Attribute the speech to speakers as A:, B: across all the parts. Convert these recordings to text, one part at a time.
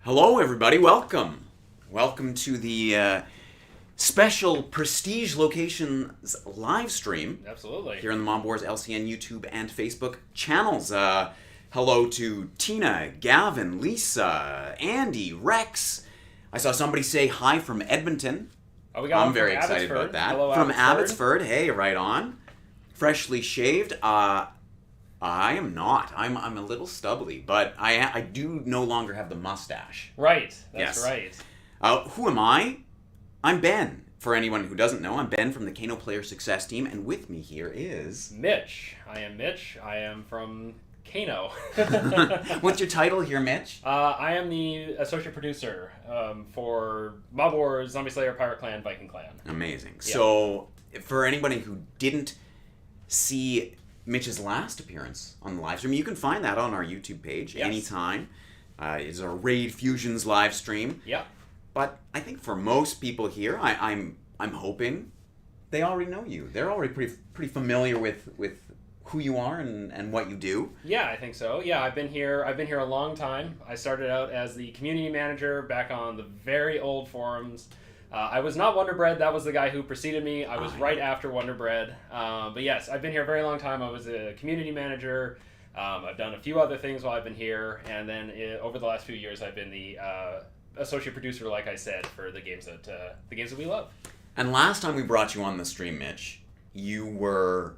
A: Hello, everybody. Welcome. Welcome to the special Prestige Locations live stream.
B: Absolutely.
A: Here on the Mob Wars LCN YouTube and Facebook channels. Hello to Tina, Gavin, Lisa, Andy, Rex. I saw somebody say hi from Edmonton.
B: Oh, we got
A: I'm very excited about that.
B: Hello,
A: from
B: Abbotsford.
A: Hey, right on. Freshly shaved. I am not. I'm a little stubbly, but I do no longer have the mustache.
B: Right. That's
A: Yes.
B: right.
A: Who am I? I'm Ben. For anyone who doesn't know, I'm Ben from the Kano Player Success Team, and with me here is...
B: Mitch. I am Mitch. I am from Kano.
A: What's your title here, Mitch?
B: I am the associate producer for Mob Wars, Zombie Slayer, Pirate Clan, Viking Clan.
A: Amazing.
B: Yeah.
A: So, for anybody who didn't see Mitch's last appearance on the live stream, you can find that on our YouTube page anytime. It's our Raid Fusions live stream.
B: Yeah.
A: But I think for most people here, I'm hoping they already know you. They're already pretty familiar with who you are and what you do.
B: Yeah, I think so. Yeah, I've been here a long time. I started out as the community manager back on the very old forums. I was not Wonderbread. That was the guy who preceded me. I was right after Wonderbread. But yes, I've been here a very long time. I was a community manager. I've done a few other things while I've been here, and then over the last few years, I've been the associate producer, like I said, for the games that we love.
A: And last time we brought you on the stream, Mitch, you were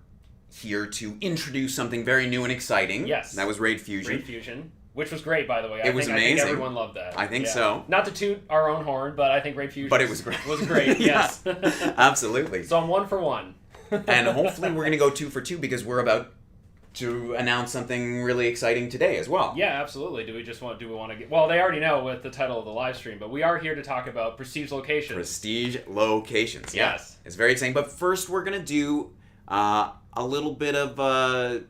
A: here to introduce something very new and exciting.
B: Yes.
A: That was Raid Fusion.
B: Raid Fusion, which was great, by the way.
A: It was amazing.
B: I think everyone loved that.
A: I think so.
B: Not to toot our own horn, but I think Raid Fusion
A: But it was great.
B: Was great, yes.
A: Absolutely.
B: So I'm 1 for 1.
A: And hopefully we're going to go 2 for 2 because we're about to announce something really exciting today as well.
B: Yeah, absolutely. Do we want to get... Well, they already know with the title of the live stream, but we are here to talk about Prestige Locations.
A: Prestige Locations. Yeah.
B: Yes.
A: It's very exciting. But first we're going to do a little bit of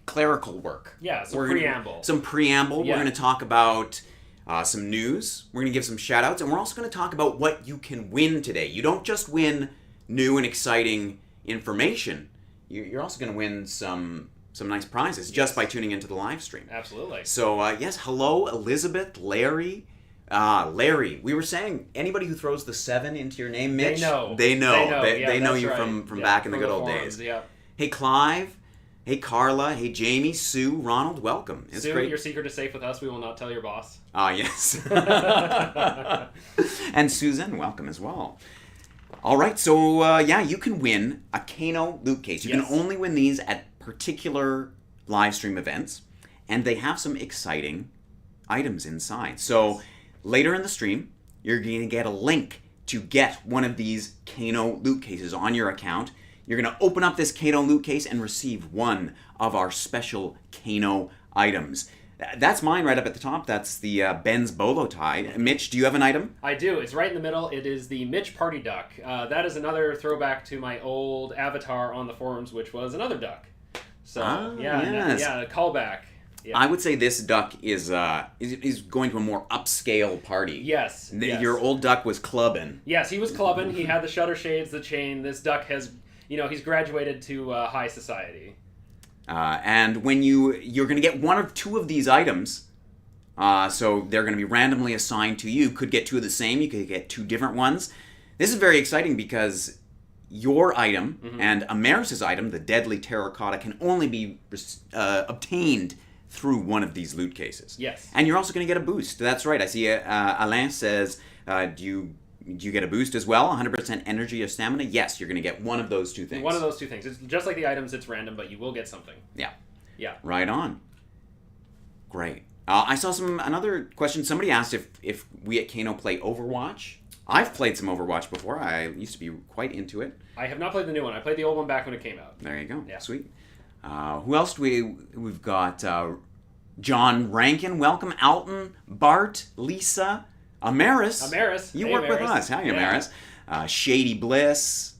A: clerical work.
B: Yeah, preamble.
A: Some preamble.
B: Yeah.
A: We're going to talk about some news. We're going to give some shout outs. And we're also going to talk about what you can win today. You don't just win new and exciting information. You're also going to win some nice prizes just by tuning into the live stream.
B: Absolutely.
A: So, yes, hello, Elizabeth, Larry. Larry, we were saying, anybody who throws the 7 into your name, Mitch, they know. They know you from back in the good old days.
B: Yeah.
A: Hey, Clive. Hey, Carla. Hey, Jamie, Sue, Ronald, welcome. It's
B: Sue,
A: great.
B: your secret is safe with us. We will not tell your boss.
A: Yes. And Susan, welcome as well. All right, so you can win a Kano Loot Case. You can only win these at particular live stream events, and they have some exciting items inside. So later in the stream, you're going to get a link to get one of these Kano Loot Cases on your account. You're going to open up this Kano Loot Case and receive one of our special Kano items. That's mine right up at the top. That's the Ben's bolo tie. Mitch, do you have an item?
B: I do. It's right in the middle. It is the Mitch Party Duck. That is another throwback to my old avatar on the forums, which was another duck. So, a callback. Yeah.
A: I would say this duck is going to a more upscale party.
B: Yes.
A: Your old duck was clubbing.
B: Yes, he was clubbing. He had the shutter shades, the chain. This duck has, he's graduated to high society.
A: And when you're going to get one or two of these items, so they're going to be randomly assigned to you. Could get 2 of the same. You could get 2 different ones. This is very exciting because your item and Amaris's item, the Deadly Terracotta, can only be obtained through one of these loot cases.
B: Yes.
A: And you're also going to get a boost. That's right. I see Alain says, do you get a boost as well? 100% energy or stamina? Yes, you're going to get one of those 2 things.
B: One of those 2 things. It's just like the items, it's random, but you will get something.
A: Yeah.
B: Yeah.
A: Right on. Great. I saw another question. Somebody asked if we at Kano play Overwatch. I've played some Overwatch before. I used to be quite into it.
B: I have not played the new one. I played the old one back when it came out.
A: There you go.
B: Yeah.
A: Sweet. Who else do we've got? John Rankin, welcome. Alton, Bart, Lisa, Amaris. You work with us. Hi, Amaris. Shady Bliss.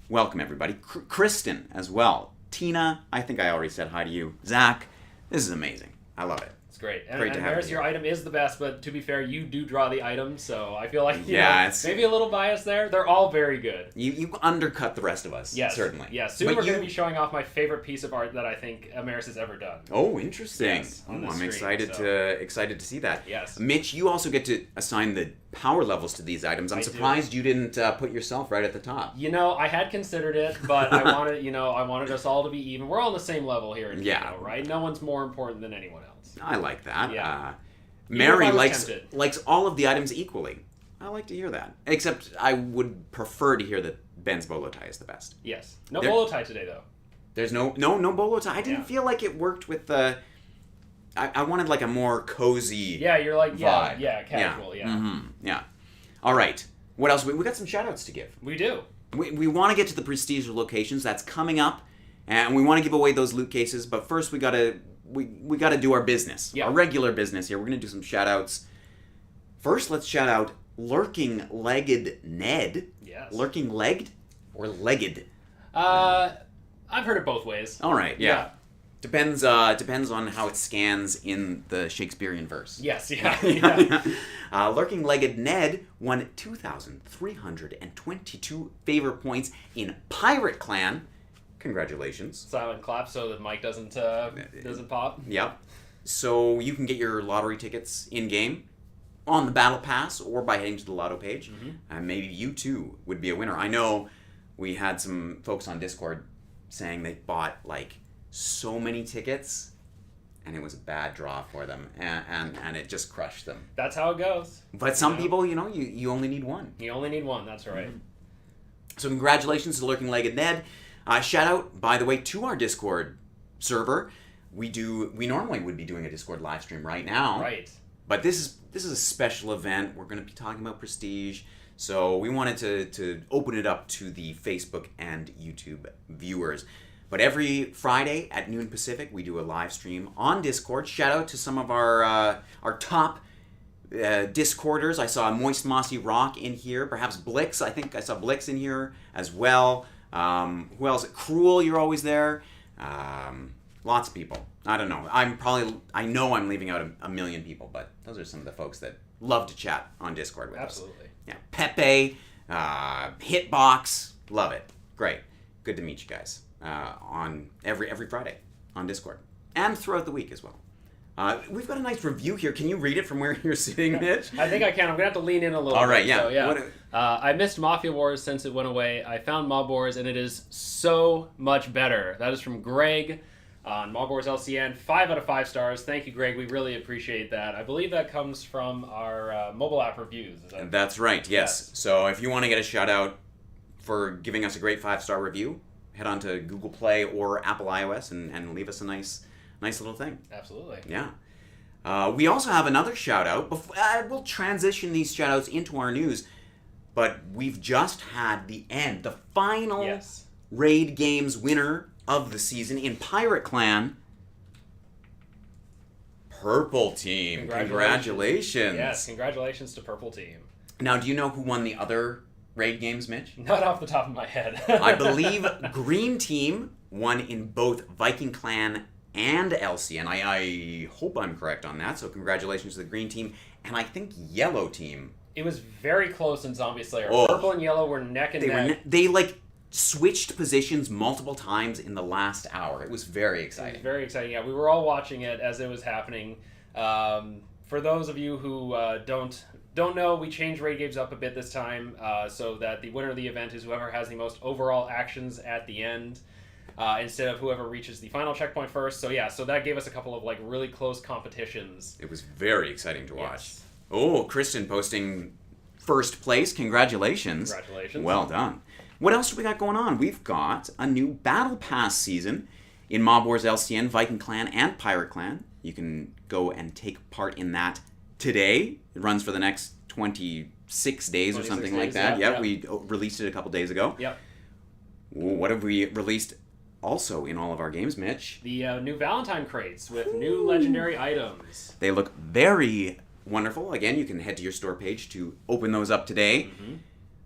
A: Welcome, everybody. Kristen as well. Tina, I think I already said hi to you. Zach, this is amazing. I love it.
B: It's great. And
A: Great to have
B: Maris,
A: you.
B: your item is the best, but to be fair, you do draw the items, so I feel like maybe a little bias there. They're all very good.
A: You undercut the rest of us, certainly.
B: Yes, soon we're going to be showing off my favorite piece of art that I think Amaris has ever done.
A: Oh, interesting.
B: Yes,
A: I'm
B: stream,
A: excited to see that.
B: Yes.
A: Mitch, you also get to assign the power levels to these items. I'm surprised you didn't put yourself right at the top.
B: I had considered it, but I wanted us all to be even. We're all on the same level here in Kano, right? No one's more important than anyone else.
A: I like that.
B: Yeah.
A: Mary likes all of the items equally. I like to hear that. Except I would prefer to hear that Ben's bolo tie is the best.
B: Yes. No bolo tie today, though.
A: There's no bolo tie. I didn't feel like it worked with the... I wanted like a more cozy
B: you're like,
A: vibe.
B: casual,
A: Yeah. All right. What else? We got some shout-outs to give.
B: We do.
A: We want to get to the prestige locations. That's coming up. And we want to give away those loot cases. But first, we got to do our business. Our regular business here. We're going to do some shout-outs. First, let's shout out Lurking-Legged Ned.
B: Yes.
A: Lurking-Legged or Legged?
B: I've heard it both ways.
A: All right, yeah. Depends on how it scans in the Shakespearean verse.
B: Yes,
A: Lurking-Legged Ned won 2,322 favor points in Pirate Clan. Congratulations.
B: Silent clap so the mic doesn't pop.
A: Yep. So you can get your lottery tickets in-game on the Battle Pass or by heading to the Lotto page. And maybe you too would be a winner. I know we had some folks on Discord saying they bought like so many tickets and it was a bad draw for them and it just crushed them.
B: That's how it goes.
A: But some people, you only need one.
B: You only need one, that's right.
A: So congratulations to Lurking-Legged Ned. Shout out, by the way, to our Discord server. We normally would be doing a Discord live stream right now.
B: Right.
A: But this is a special event. We're going to be talking about Prestige. So we wanted to open it up to the Facebook and YouTube viewers. But every Friday at noon Pacific, we do a live stream on Discord. Shout out to some of our top Discorders. I saw Moist Mossy Rock in here. Perhaps Blix. I think I saw Blix in here as well. Who else? Cruel, you're always there. Lots of people. I don't know. I know I'm leaving out a million people, but those are some of the folks that love to chat on Discord with us.
B: Absolutely.
A: Yeah. Pepe, Hitbox, love it. Great. Good to meet you guys on every Friday on Discord and throughout the week as well. We've got a nice review here. Can you read it from where you're sitting, Mitch?
B: I think I can. I'm going to have to lean in a little bit.
A: All right, yeah.
B: So, I missed Mafia Wars since it went away. I found Mob Wars, and it is so much better. That is from Greg on Mob Wars LCN. 5 out of 5 stars. Thank you, Greg. We really appreciate that. I believe that comes from our mobile app reviews.
A: That's right, yes. So if you want to get a shout-out for giving us a great 5-star review, head on to Google Play or Apple iOS and leave us a nice little thing.
B: Absolutely.
A: Yeah. We also have another shout-out. We'll transition these shout-outs into our news, but we've just had the final Raid Games winner of the season in Pirate Clan. Purple Team. Congratulations.
B: Yes, congratulations to Purple Team.
A: Now, do you know who won the other Raid Games, Mitch?
B: Not off the top of my head.
A: I believe Green Team won in both Viking Clan and LCN. I hope I'm correct on that, so congratulations to the Green Team. And I think Yellow Team.
B: It was very close in Zombie Slayer.
A: Oh,
B: Purple and Yellow were neck and neck.
A: They switched positions multiple times in the last hour. It was very exciting.
B: It was very exciting, yeah. We were all watching it as it was happening. For those of you who don't know, we changed Raid Games up a bit this time so that the winner of the event is whoever has the most overall actions at the end. Instead of whoever reaches the final checkpoint first. So that gave us a couple of really close competitions.
A: It was very exciting to watch. Yes. Oh, Kristen posting first place. Congratulations.
B: Congratulations.
A: Well done. What else do we got going on? We've got a new Battle Pass season in Mob Wars LCN, Viking Clan, and Pirate Clan. You can go and take part in that today. It runs for the next 26 days or something like that. Yeah, we released it a couple days ago.
B: Yep.
A: What have we released also in all of our games, Mitch?
B: The new Valentine crates with new legendary items.
A: They look very wonderful. Again, you can head to your store page to open those up today.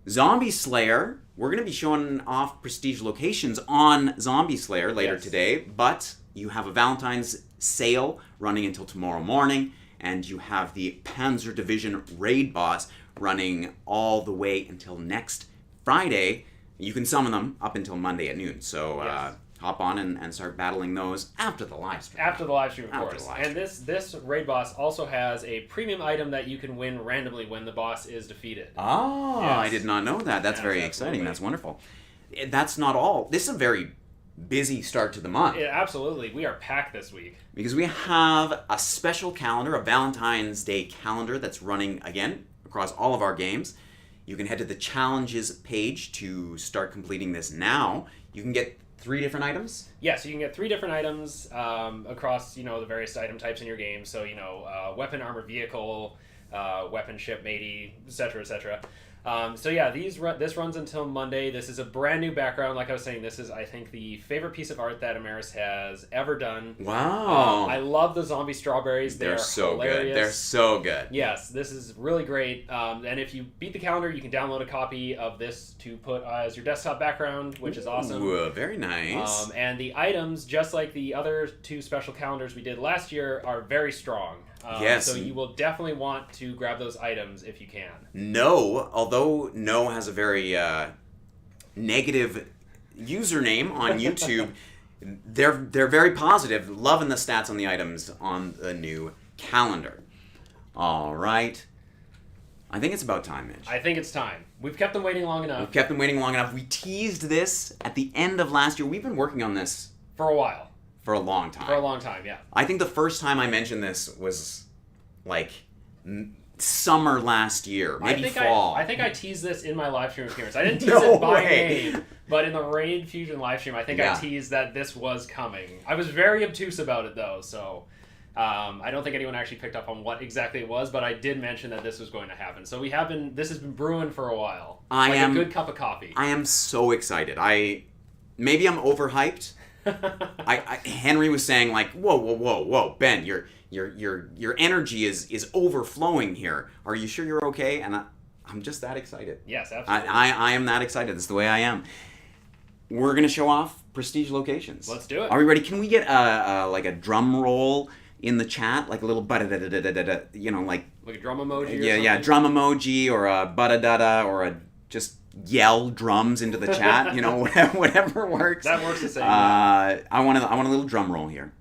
A: Zombie Slayer. We're going to be showing off prestige locations on Zombie Slayer later today, but you have a Valentine's sale running until tomorrow morning, and you have the Panzer Division Raid Boss running all the way until next Friday. You can summon them up until Monday at noon, so hop on and start battling those after the live stream.
B: After the live stream, of course. And this raid boss also has a premium item that you can win randomly when the boss is defeated.
A: Oh, yes. I did not know that. That's very exciting. That's wonderful. That's not all. This is a very busy start to the month.
B: Yeah, absolutely. We are packed this week.
A: Because we have a special calendar, a Valentine's Day calendar that's running, again, across all of our games. You can head to the challenges page to start completing this now. You can get 3 different items?
B: Yeah, so you can get 3 different items across, the various item types in your game. So, weapon, armor, vehicle, weapon, ship, matey, etc., etc. So yeah, this runs until Monday. This is a brand new background. Like I was saying, this is, I think, the favorite piece of art that Amaris has ever done.
A: Wow.
B: I love the zombie strawberries. They're
A: so
B: hilarious.
A: good. They're so good.
B: Yes, this is really great. And if you beat the calendar, you can download a copy of this to put as your desktop background, which is awesome.
A: Ooh, very nice.
B: And the items, just like the other 2 special calendars we did last year, are very strong.
A: Yes.
B: So you will definitely want to grab those items if you can.
A: Although No has a very negative username on YouTube, they're very positive, loving the stats on the items on the new calendar. All right. I think it's about time, Mitch.
B: I think it's time. We've kept them waiting long enough. We teased this at the end of last year. We've been working on this for a while.
A: For a long time. Yeah. I think the first time I mentioned this was like summer last year, maybe fall.
B: I think I teased this in my live stream appearance. I didn't tease it by name, but in the Raid Fusion live stream, I think I teased that this was coming. I was very obtuse about it though, so I don't think anyone actually picked up on what exactly it was, but I did mention that this was going to happen. So this has been brewing for a while. A good cup of coffee.
A: I am so excited. Maybe I'm overhyped. Henry was saying like, whoa, Ben, your energy is overflowing here. Are you sure you're okay? And I'm just that excited.
B: Yes, absolutely.
A: I am that excited. That's the way I am. We're gonna show off prestige locations.
B: Let's do it.
A: Are we ready? Can we get like a drum roll in the chat, like a little like
B: a drum emoji?
A: Yeah, drum emoji or a ba-da-da-da or a just yell drums into the chat, whatever works.
B: That works the same.
A: I want a little drum roll here.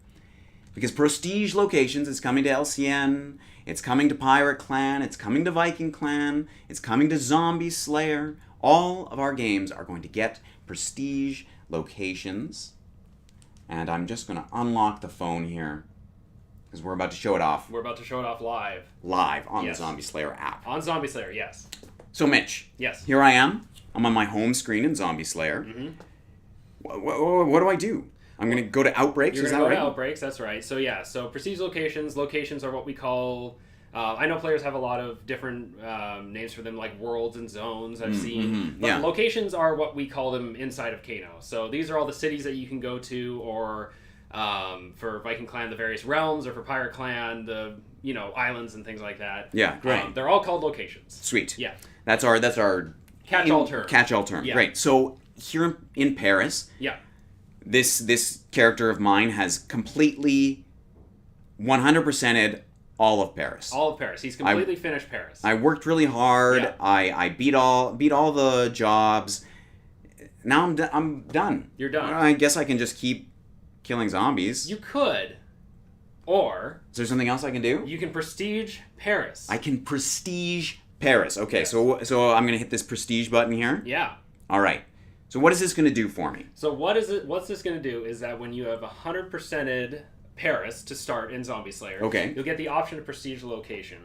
A: Because Prestige Locations is coming to LCN, it's coming to Pirate Clan, it's coming to Viking Clan, it's coming to Zombie Slayer. All of our games are going to get Prestige Locations. And I'm just going to unlock the phone here. Because we're about to show it off.
B: We're about to show it off live.
A: Live on the Zombie Slayer app.
B: On Zombie Slayer, yes.
A: So, Mitch.
B: Yes.
A: Here I am. I'm on my home screen in Zombie Slayer. Mm-hmm. What do I do? I'm going to go to Outbreaks,
B: is that right? You're going to go to Outbreaks, that's right. So, so Prestige Locations. Locations are what we call... I know players have a lot of different names for them, like worlds and zones I've seen.
A: Mm-hmm.
B: But locations are what we call them inside of Kano. So, these are all the cities that you can go to, or... for Viking Clan, the various realms, or for Pirate Clan, the islands and things like that.
A: Yeah, great.
B: They're all called locations.
A: Sweet.
B: Yeah.
A: That's our
B: catch-all term.
A: Catch-all term.
B: Yeah.
A: Great. So here in Paris, this character of mine has completely 100%ed all of Paris.
B: All of Paris. He's completely finished Paris.
A: I worked really hard.
B: Yeah.
A: I beat all the jobs. Now I'm done.
B: You're done.
A: I guess I can just keep killing zombies.
B: You could. Or...
A: Is there something else I can do?
B: You can prestige Paris.
A: I can prestige Paris. Okay, so I'm going to hit this prestige button here?
B: Yeah.
A: All right. So what is this going to do for me?
B: So what's this going to do is that when you have 100%ed Paris to start in Zombie Slayer, you'll get the option to prestige location.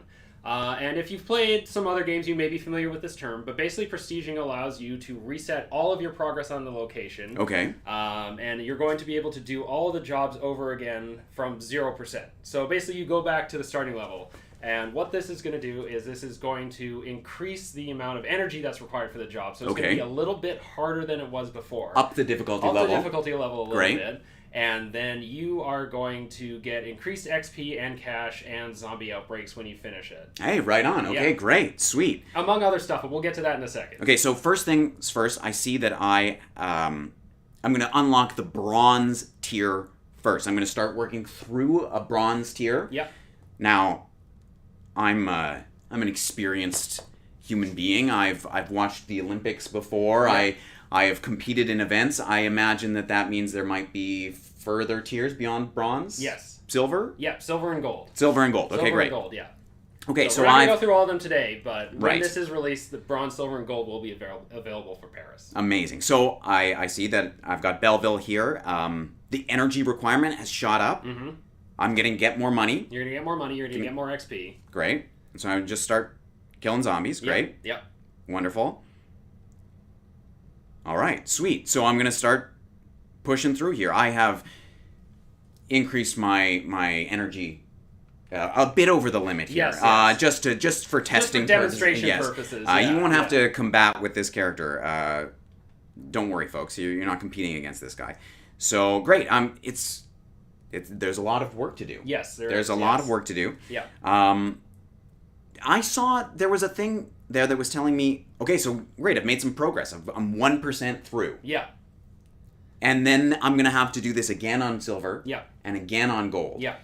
B: And if you've played some other games, you may be familiar with this term, but basically prestiging allows you to reset all of your progress on the location.
A: Okay.
B: And you're going to be able to do all the jobs over again from 0%. So basically you go back to the starting level. And what this is going to do is this is going to increase the amount of energy that's required for the job. So it's going to be a little bit harder than it was before.
A: Up the difficulty level.
B: Up the difficulty level a little bit. And then you are going to get increased XP and cash and zombie outbreaks when you finish it.
A: Hey, right on. Okay, great. Sweet.
B: Among other stuff, but we'll get to that in a second.
A: Okay, so first things first, I see that I'm going to unlock the bronze tier first. I'm going to start working through a bronze tier.
B: Yep.
A: Now, I'm an experienced human being. I've watched the Olympics before.
B: Yeah.
A: I have competed in events. I imagine that means there might be further tiers beyond bronze?
B: Yes.
A: Silver?
B: Yeah, silver and gold.
A: Silver and gold. Okay, great.
B: Silver and gold, yeah.
A: Okay,
B: so we're not going to go through all of them today, but when this is released, the bronze, silver, and gold will be available for Paris.
A: Amazing. So I see that I've got Belleville here. The energy requirement has shot up. Mm-hmm. I'm going to get more money.
B: You're going to get more money. You're going to get more XP.
A: Great. So I just start killing zombies. Great.
B: Yep.
A: Wonderful. All right. Sweet. So I'm going to start pushing through here. I have increased my energy a bit over the limit here.
B: Yes.
A: Just for testing
B: demonstration
A: purposes.
B: purposes.
A: You won't have to combat with this character. Don't worry, folks. You're not competing against this guy. So great. There's a lot of work to do.
B: Yes,
A: there's a lot of work to do.
B: Yeah.
A: I saw there was a thing there that was telling me, okay, so great, I've made some progress. I'm 1% through.
B: Yeah.
A: And then I'm gonna have to do this again on silver.
B: Yeah.
A: And again on gold.
B: Yeah.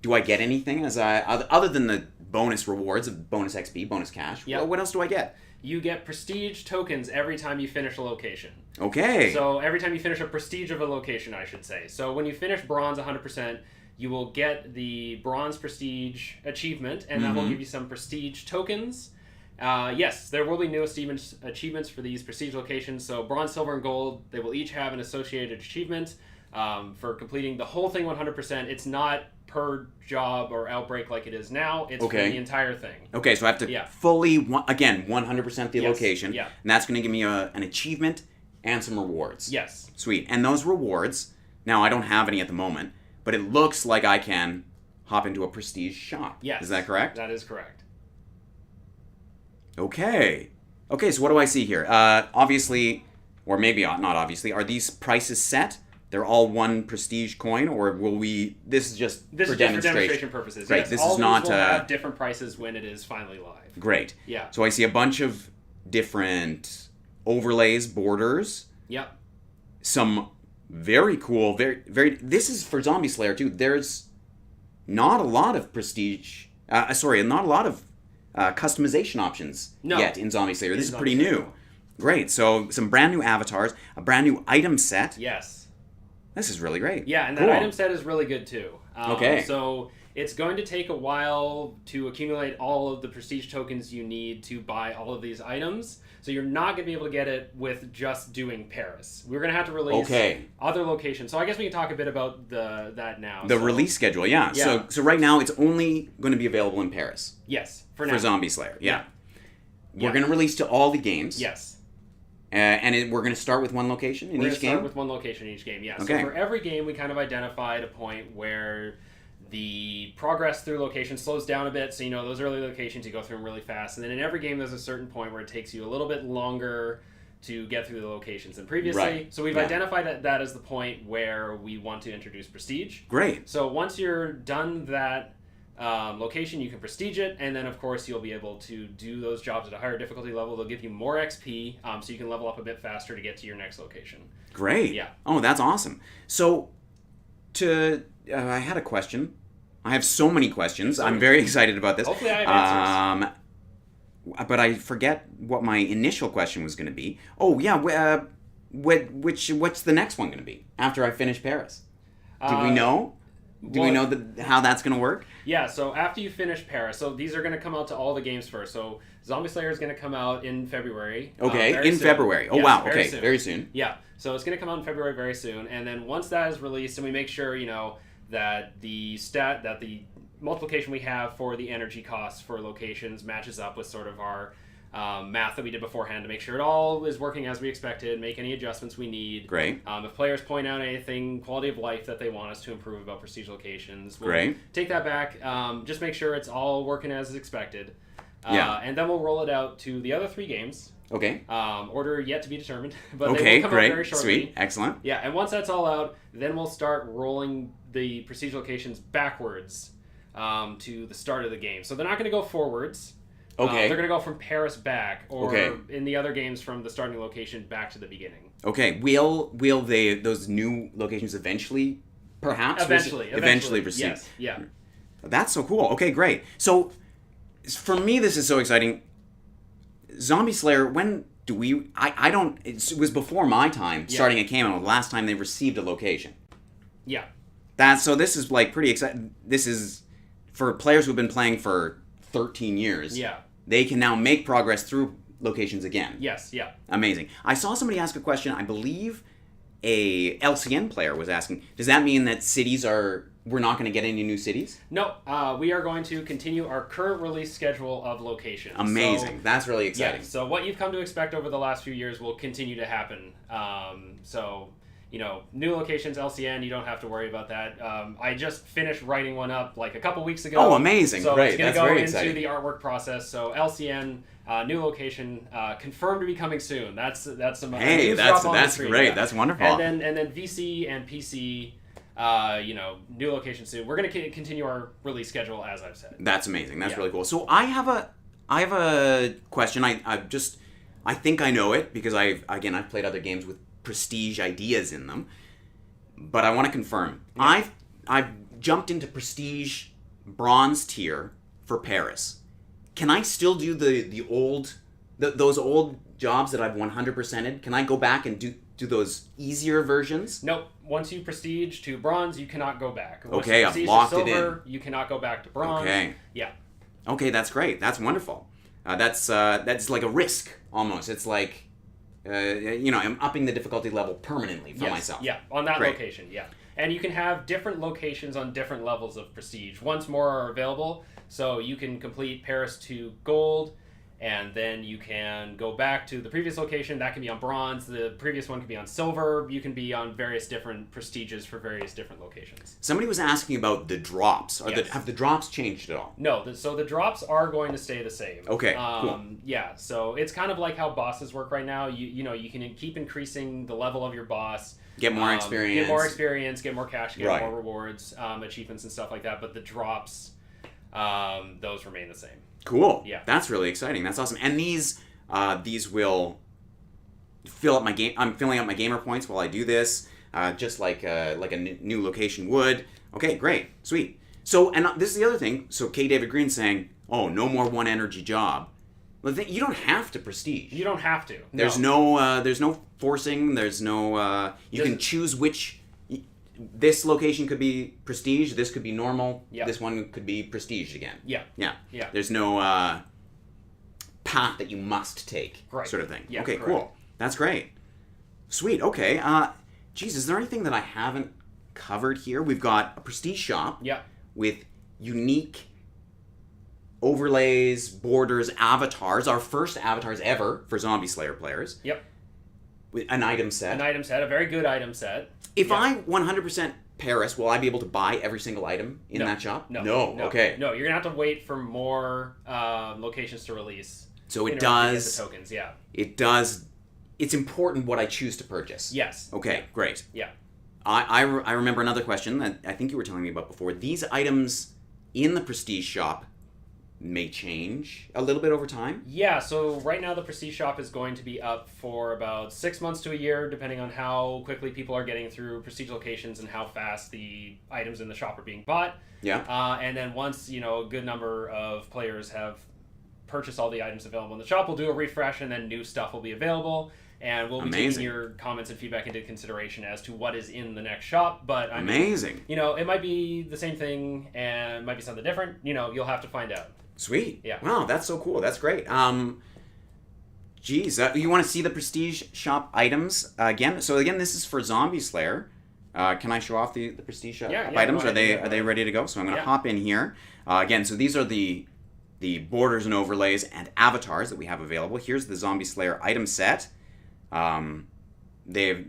A: Do I get anything other than the bonus rewards of bonus XP, bonus cash?
B: Yeah.
A: What else do I get?
B: You get prestige tokens every time you finish a location.
A: Okay.
B: So every time you finish a prestige of a location, I should say. So when you finish bronze 100%, you will get the bronze prestige achievement, and that will give you some prestige tokens. Yes, there will be new achievements for these prestige locations. So bronze, silver, and gold, they will each have an associated achievement for completing the whole thing 100%. It's not per job or outbreak like it is now. It's for the entire thing.
A: Okay, so I have to fully, again, 100% the location.
B: Yeah.
A: And that's going to give me an achievement and some rewards.
B: Yes.
A: Sweet. And those rewards, now I don't have any at the moment, but it looks like I can hop into a prestige shop.
B: Yes.
A: Is that correct?
B: That is correct.
A: Okay. Okay, so what do I see here? Obviously, or maybe not obviously, are these prices set? They're all one prestige coin, or will we... This is just
B: for demonstration purposes.
A: Great.
B: Yes,
A: this
B: all
A: is not...
B: will have different prices when it is finally live.
A: Great.
B: Yeah.
A: So I see a bunch of different overlays, borders.
B: Yep.
A: Some very cool, very... This is for Zombie Slayer, too. There's not a lot of prestige... not a lot of customization options yet in Zombie Slayer. This is pretty new. Great. So some brand new avatars, a brand new item set.
B: Yes.
A: This is really great.
B: Yeah, and that item set is really good too.
A: Okay.
B: So it's going to take a while to accumulate all of the prestige tokens you need to buy all of these items. So you're not going to be able to get it with just doing Paris. We're going to have to release other locations. So I guess we can talk a bit about that now.
A: The release schedule, yeah. So right now it's only going to be available in Paris.
B: Yes, for now.
A: For Zombie Slayer, yeah. We're going to release to all the games.
B: Yes.
A: And we're going to start with one location in each game?
B: We're going to start with one location in each game, yeah.
A: Okay.
B: So for every game, we kind of identified a point where the progress through location slows down a bit. So, those early locations, you go through them really fast. And then in every game, there's a certain point where it takes you a little bit longer to get through the locations than previously.
A: Right.
B: So we've identified that as the point where we want to introduce Prestige.
A: Great.
B: So once you're done that location, you can prestige it, and then of course you'll be able to do those jobs at a higher difficulty level. They'll give you more XP, so you can level up a bit faster to get to your next location.
A: Great.
B: Yeah.
A: Oh, that's awesome. So, I had a question. I have so many questions. I'm very excited about this.
B: Hopefully I have answers.
A: But I forget what my initial question was going to be. Oh, yeah. What's the next one going to be after I finish Paris? Do we know? Do we know how that's going to work?
B: Yeah, so after you finish Paris, so these are going to come out to all the games first. So Zombie Slayer is going to come out in February.
A: Okay, in February. Oh,
B: yes,
A: wow. Okay, very soon.
B: Yeah, so it's going to come out in February very soon. And then once that is released, and we make sure, that the multiplication we have for the energy costs for locations matches up with sort of our math that we did beforehand to make sure it all is working as we expected, make any adjustments we need.
A: Great.
B: If players point out anything, quality of life that they want us to improve about prestige locations, we'll
A: Great.
B: take that back, just make sure it's all working as expected.
A: Yeah.
B: And then we'll roll it out to the other 3 games.
A: Okay.
B: Order yet to be determined, but
A: okay,
B: they will come
A: great.
B: out very shortly.
A: Sweet, excellent.
B: Yeah, and once that's all out, then we'll start rolling the prestige locations backwards to the start of the game. So they're not going to go forwards.
A: Okay.
B: They're going to go from Paris back, or
A: okay.
B: in the other games from the starting location back to the beginning.
A: Okay. Will those new locations eventually, perhaps? Eventually proceed?
B: Yes. Yeah.
A: That's so cool. Okay, great. So, for me, this is so exciting. Zombie Slayer, when do we... I don't... It was before my time starting at Kano, the last time they received a location.
B: Yeah.
A: So this is like pretty exciting. This is for players who've been playing for 13 years.
B: Yeah.
A: They can now make progress through locations again.
B: Yes, yeah.
A: Amazing. I saw somebody ask a question, I believe a LCN player was asking, does that mean that we're not going to get any new cities?
B: No, we are going to continue our current release schedule of locations.
A: Amazing. That's really exciting.
B: Yeah, so what you've come to expect over the last few years will continue to happen. So new locations, LCN, you don't have to worry about that. I just finished writing one up like a couple weeks ago.
A: Oh, amazing.
B: So
A: Great.
B: it's going to
A: That's
B: go
A: very
B: into
A: exciting.
B: the artwork process. So LCN, new location, confirmed to be coming soon. That's some
A: Hey,
B: news drop on the
A: that's
B: stream,
A: great.
B: yeah.
A: That's wonderful.
B: And then VC and PC, new location soon. We're going to continue our release schedule as I've said.
A: That's amazing. That's really cool. So I have a question. I think I know it because I've played other games with prestige ideas in them, but I want to confirm. Yeah. I've jumped into prestige bronze tier for Paris. Can I still do those old jobs that I've 100%ed? Can I go back and do those easier versions?
B: Nope. Once you prestige to bronze, you cannot go back. Once
A: Okay,
B: you
A: I've locked
B: silver,
A: it in.
B: You cannot go back to bronze.
A: Okay.
B: Yeah.
A: Okay, that's great. That's wonderful. That's like a risk almost. It's like, I'm upping the difficulty level permanently for myself.
B: Yeah, on that location, yeah. And you can have different locations on different levels of prestige. Once more are available, so you can complete Paris to gold, and then you can go back to the previous location. That can be on bronze. The previous one can be on silver. You can be on various different prestiges for various different locations.
A: Somebody was asking about the drops. Have the drops changed at all?
B: No, so the drops are going to stay the same.
A: Okay, cool.
B: Yeah, so it's kind of like how bosses work right now. You can keep increasing the level of your boss.
A: Get more experience.
B: Get more experience, get more cash, get more rewards, achievements and stuff like that. But the drops, those remain the same.
A: Cool.
B: Yeah.
A: That's really exciting. That's awesome. And these will fill up my game. I'm filling up my gamer points while I do this, just like a new location would. Okay, great, sweet. So, and this is the other thing. So, K. David Green saying, "Oh, no more one energy job." Well, you don't have to prestige.
B: You don't have to.
A: There's no forcing. There's no. You can choose which. This location could be prestige. This could be normal.
B: Yep.
A: This one could be prestige again.
B: Yeah.
A: Yeah.
B: Yeah.
A: There's no path that you must take, sort of thing.
B: Yeah,
A: okay,
B: correct.
A: cool. That's great. Sweet. Okay. Geez, is there anything that I haven't covered here? We've got a prestige shop.
B: Yeah.
A: With unique overlays, borders, avatars. Our first avatars ever for Zombie Slayer players.
B: Yep.
A: With an item set.
B: A very good item set.
A: If I 100% Paris, will I be able to buy every single item in that shop?
B: No.
A: Okay.
B: No, you're going to have to wait for more locations to release.
A: So it does.
B: The tokens, yeah.
A: It does. It's important what I choose to purchase.
B: Yes.
A: Okay, great.
B: Yeah.
A: I remember another question that I think you were telling me about before. These items in the Prestige shop may change a little bit over time?
B: Yeah, so right now the Prestige shop is going to be up for about 6 months to a year, depending on how quickly people are getting through Prestige locations and how fast the items in the shop are being bought.
A: Yeah.
B: And then once, a good number of players have purchased all the items available in the shop, we'll do a refresh and then new stuff will be available. And we'll be taking your comments and feedback into consideration as to what is in the next shop. But I mean, it might be the same thing and it might be something different. You'll have to find out.
A: Sweet.
B: Yeah.
A: Wow, that's so cool. That's great. Geez, you want to see the Prestige shop items again? So again, this is for Zombie Slayer. Can I show off the Prestige shop items? Are they ready to go? So I'm going to hop in here. Again, so these are the borders and overlays and avatars that we have available. Here's the Zombie Slayer item set. They're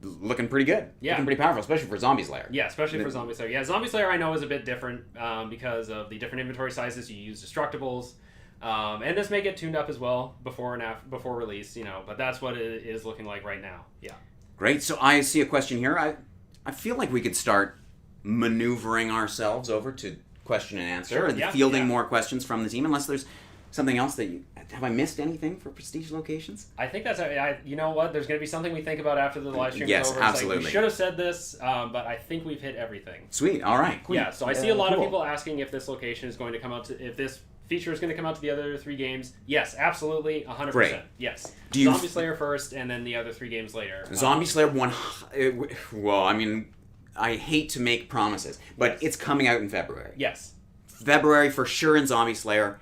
A: looking pretty good.
B: Yeah.
A: Looking pretty powerful, especially for Zombie Slayer.
B: Yeah, especially for Zombie Slayer. Yeah, Zombie Slayer I know is a bit different because of the different inventory sizes. You use destructibles. And this may get tuned up as well before release, but that's what it is looking like right now. Yeah.
A: Great. So I see a question here. I feel like we could start maneuvering ourselves over to question and answer and fielding more questions from the team, unless there's something else that have I missed anything for Prestige locations?
B: I think that's you know what? There's going to be something we think about after the live stream
A: is over. Yes, absolutely.
B: It's like, we should have said this, but I think we've hit everything.
A: Sweet. All right. Cool.
B: Yeah. So I see a lot of people asking if this location is going to come out if this feature is going to come out to the other 3 games. Yes, absolutely, 100%.
A: Great.
B: Yes. Zombie Slayer first, and then the other 3 games later.
A: Zombie Slayer 1. Well, I mean, I hate to make promises, but it's coming out in February.
B: Yes.
A: February for sure in Zombie Slayer.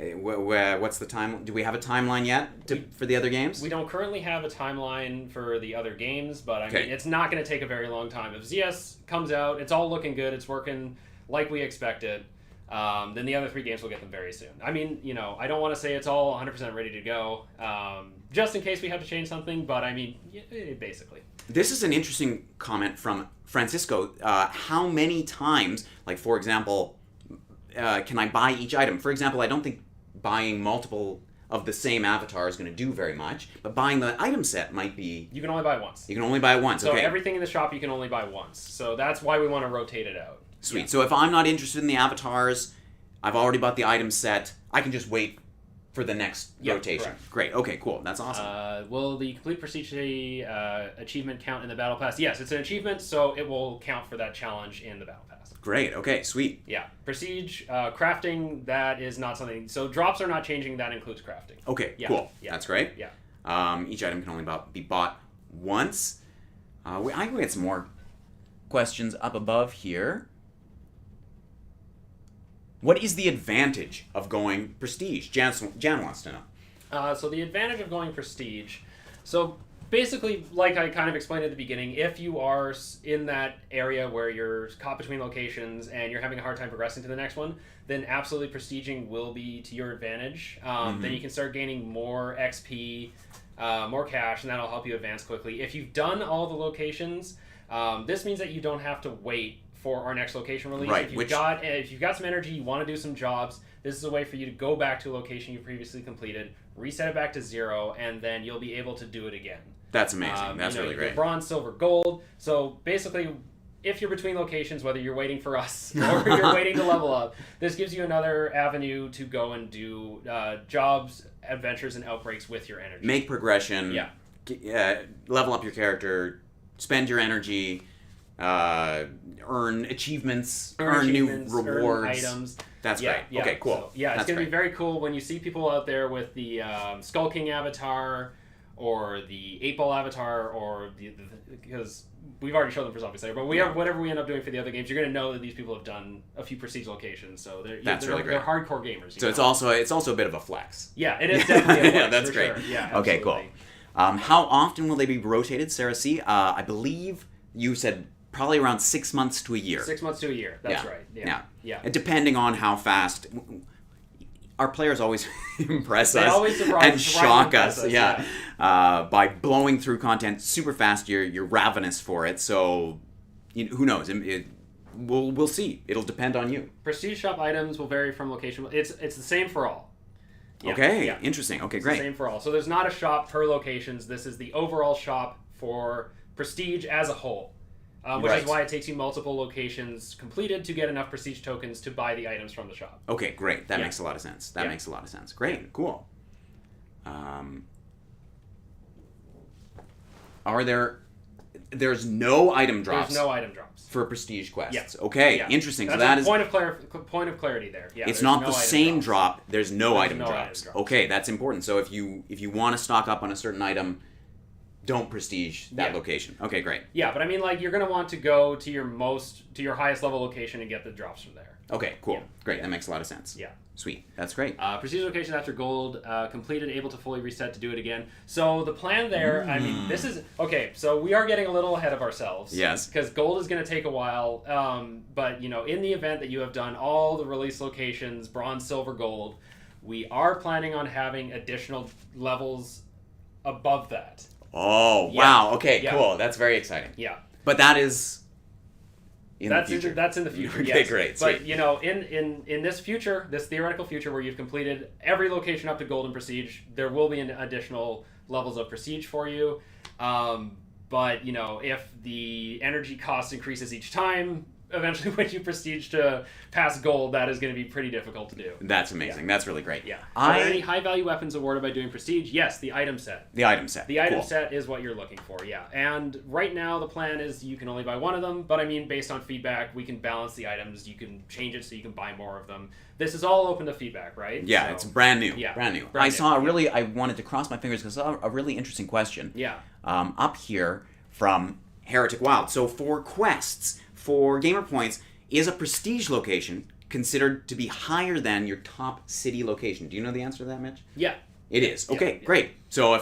A: What's the time? Do we have a timeline yet for the other games?
B: We don't currently have a timeline for the other games, but I mean, it's not going to take a very long time. If ZS comes out, it's all looking good. It's working like we expected. then the other 3 games will get them very soon. I mean, I don't want to say it's all 100% ready to go, just in case we have to change something, but I mean, basically.
A: This is an interesting comment from Francisco. How many times, like for example, can I buy each item? For example, I don't think buying multiple of the same avatar is going to do very much, but buying the item set might be...
B: You can only buy it once.
A: You can only buy it once,
B: so
A: okay.
B: So everything in the shop you can only buy once. So that's why we want to rotate it out.
A: Sweet.
B: Yeah.
A: So if I'm not interested in the avatars, I've already bought the item set, I can just wait for the next rotation.
B: Correct.
A: Great. Okay, cool. That's awesome.
B: Will the complete prestige achievement count in the battle pass? Yes, it's an achievement, so it will count for that challenge in the battle pass.
A: Great. Okay, sweet.
B: Yeah. Prestige, crafting, that is not something... So drops are not changing, that includes crafting.
A: Okay,
B: yeah.
A: cool.
B: Yeah.
A: That's great.
B: Yeah.
A: Each item can only be bought once. I can get some more questions up above here. What is the advantage of going prestige? Jan wants to know.
B: So the advantage of going prestige... So basically, like I kind of explained at the beginning, if you are in that area where you're caught between locations and you're having a hard time progressing to the next one, then absolutely prestiging will be to your advantage. Then you can start gaining more XP, more cash, and that'll help you advance quickly. If you've done all the locations, this means that you don't have to wait for our next location release.
A: Right,
B: if you've got some energy, you want to do some jobs, this is a way for you to go back to a location you previously completed, reset it back to 0, and then you'll be able to do it again.
A: That's amazing. That's really great.
B: Bronze, silver, gold. So basically, if you're between locations, whether you're waiting for us or you're waiting to level up, this gives you another avenue to go and do jobs, adventures, and outbreaks with your energy.
A: Make progression.
B: Yeah.
A: Level up your character. Spend your energy. Earn achievements. Earn new rewards.
B: Earn items.
A: That's great. Yeah. Okay, cool.
B: So, it's going to be very cool when you see people out there with the Skull King avatar, or the 8-ball avatar, or because we've already showed them for Zombie Slayer, but whatever we end up doing for the other games, you're going to know that these people have done a few prestige locations, so they're hardcore gamers.
A: So it's also a bit of a flex.
B: Yeah, it is definitely a flex.
A: Yeah, that's
B: for
A: great.
B: Sure. Yeah,
A: okay,
B: absolutely.
A: cool. How often will they be rotated, Sarah C? I believe you said probably around 6 months to a year.
B: 6 months to a year. That's right. Yeah.
A: And depending on how fast. Our players always impress us
B: always
A: and shock us, by blowing through content super fast. You're ravenous for it, so who knows? We'll see. It'll depend on you.
B: Prestige shop items will vary from location. It's the same for all.
A: Yeah, okay, interesting. Okay, great.
B: It's the same for all. So there's not a shop per locations. This is the overall shop for prestige as a whole. Which is why it takes you multiple locations completed to get enough prestige tokens to buy the items from the shop.
A: Okay, great. That makes a lot of sense. Makes a lot of sense. Great, cool. There's no item drops?
B: There's no item drops.
A: For prestige quests?
B: Yes.
A: Okay, interesting.
B: That's
A: so that is...
B: point of clarity there. Yeah,
A: it's not the same
B: drops.
A: drop, there's no item drops. Okay, that's important. So if you want to stock up on a certain item, don't prestige that location. Okay, great.
B: Yeah, but I mean, like, you're going to want to go to your highest level location and get the drops from there.
A: Okay, cool. Great, that makes a lot of sense.
B: Yeah.
A: Sweet, that's great.
B: Prestige location after gold, completed, able to fully reset to do it again. So the plan there, I mean, this is... Okay, so we are getting a little ahead of ourselves.
A: Yes.
B: Because gold is going to take a while, but, in the event that you have done all the release locations, bronze, silver, gold, we are planning on having additional levels above that.
A: Oh, wow. Okay, cool. That's very exciting.
B: Yeah.
A: But that is in the future.
B: That's in the future,
A: Okay,
B: yes.
A: great.
B: But,
A: sweet.
B: in this future, this theoretical future where you've completed every location up to gold and prestige, there will be additional levels of prestige for you. But, if the energy cost increases each time, eventually when you prestige to pass gold, that is going to be pretty difficult to do.
A: That's amazing. That's really great.
B: Yeah. Are there any high-value weapons awarded by doing prestige? Yes, the item set.
A: The item set.
B: The item set is what you're looking for, yeah. And right now, the plan is you can only buy one of them, but I mean, based on feedback, we can balance the items. You can change it so you can buy more of them. This is all open to feedback, right?
A: Yeah, so, it's brand new. Yeah. Brand new. I wanted to cross my fingers because I saw a really interesting question.
B: Yeah.
A: Up here from Heretic Wild. So for quests, for gamer points, is a prestige location considered to be higher than your top city location? Do you know the answer to that, Mitch?
B: Yeah.
A: It is. Okay, great. So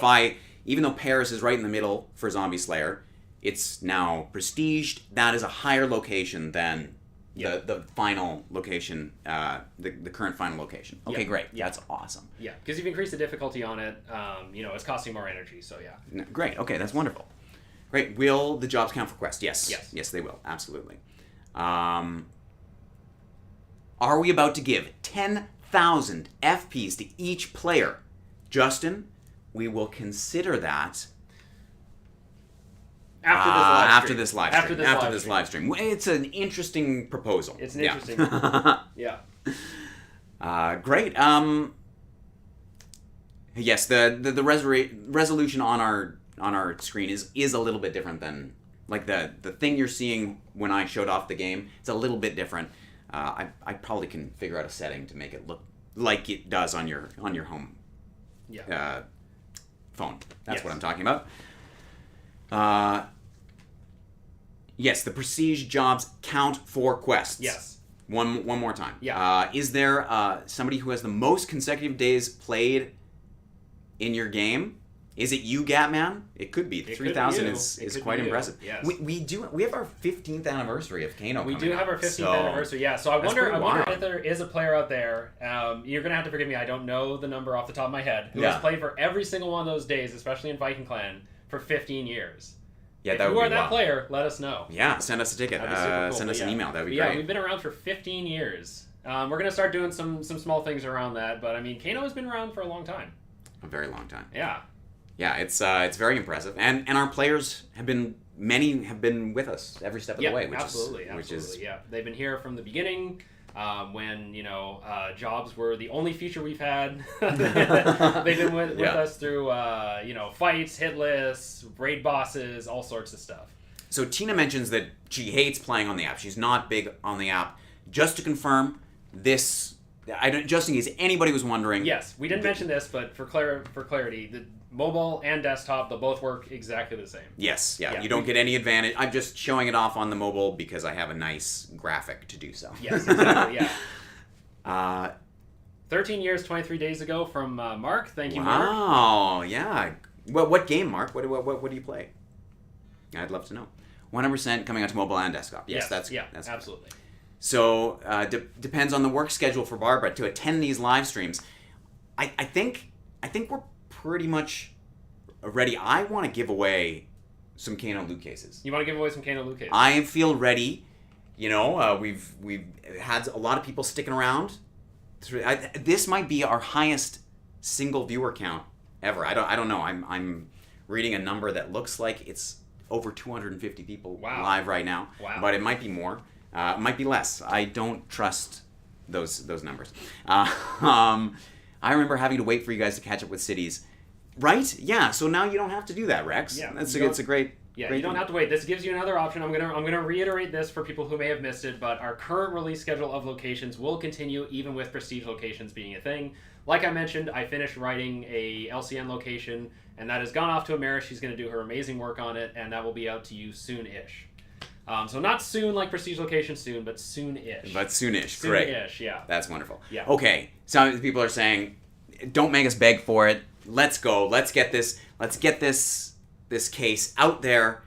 A: even though Paris is right in the middle for Zombie Slayer, it's now prestiged. That is a higher location than the final location, the current final location. Okay, great. Yeah. That's awesome.
B: Yeah, because you've increased the difficulty on it. It's costing more energy, so yeah.
A: Great. Okay, that's wonderful. Great. Will the jobs count for quest? Yes.
B: Yes.
A: Yes, they will. Absolutely. Are we about to give 10,000 FPs to each player? Justin, we will consider that after this live stream. It's an interesting proposal.
B: It's an interesting yeah.
A: Great. Yes, the resolution on our screen is a little bit different than like the thing you're seeing when I showed off the game. It's a little bit different. I probably can figure out a setting to make it look like it does on your home phone. That's what I'm talking about. Yes, the prestige jobs count for quests.
B: Yes.
A: One more time.
B: Yeah.
A: Is there somebody who has the most consecutive days played in your game? Is it you, Gatman? It could be. 3,000 is quite impressive.
B: Yes.
A: We have our 15th anniversary of Kano.
B: We do have our 15th anniversary. Yeah. So I wonder if there is a player out there. You're gonna have to forgive me. I don't know the number off the top of my head. Who has played for every single one of those days, especially in Viking Clan, for 15 years.
A: Yeah,
B: if you are that player, let us know.
A: Yeah, send us a ticket. Cool. Send us an email. That'd be great.
B: Yeah, we've been around for 15 years. We're gonna start doing some small things around that, but I mean, Kano has been around for a long time.
A: A very long time.
B: Yeah.
A: Yeah, it's very impressive, and our players many have been with us every step of the way, which is
B: they've been here from the beginning. When jobs were the only feature we've had. They've been with us through fights, hit lists, raid bosses, all sorts of stuff.
A: So Tina mentions that she hates playing on the app. She's not big on the app. Just to confirm, just in case anybody was wondering.
B: Yes, we didn't mention this, but for clarity, the mobile and desktop, they'll both work exactly the same.
A: Yes, yeah. You don't get any advantage. I'm just showing it off on the mobile because I have a nice graphic to do so.
B: Yes, exactly, yeah. 13 years, 23 days ago from Mark. Thank you, Mark.
A: Wow, yeah. What game, Mark? What do you play? I'd love to know. 100% coming out to mobile and desktop. Yes, that's
B: absolutely.
A: So, depends on the work schedule for Barbara to attend these live streams. I think we're pretty much ready. I want to give away some Kano Loot Cases.
B: You want to give away some Kano Loot Cases?
A: I feel ready. We've had a lot of people sticking around. This might be our highest single viewer count ever. I don't know. I'm reading a number that looks like it's over 250 people live right now.
B: Wow.
A: But it might be more. It might be less. I don't trust those numbers. I remember having to wait for you guys to catch up with cities. Right? Yeah. So now you don't have to do that, Rex.
B: Yeah.
A: It's a great.
B: Yeah.
A: Great
B: you don't have to wait. This gives you another option. I'm gonna reiterate this for people who may have missed it, but our current release schedule of locations will continue even with prestige locations being a thing. Like I mentioned, I finished writing a LCN location, and that has gone off to Amara. She's going to do her amazing work on it, and that will be out to you soon-ish. So not soon like prestige location soon, but soon-ish.
A: But soon-ish. Great.
B: Soon-ish, yeah.
A: That's wonderful.
B: Yeah.
A: Okay. Some people are saying, don't make us beg for it. Let's go. Let's get this case out there.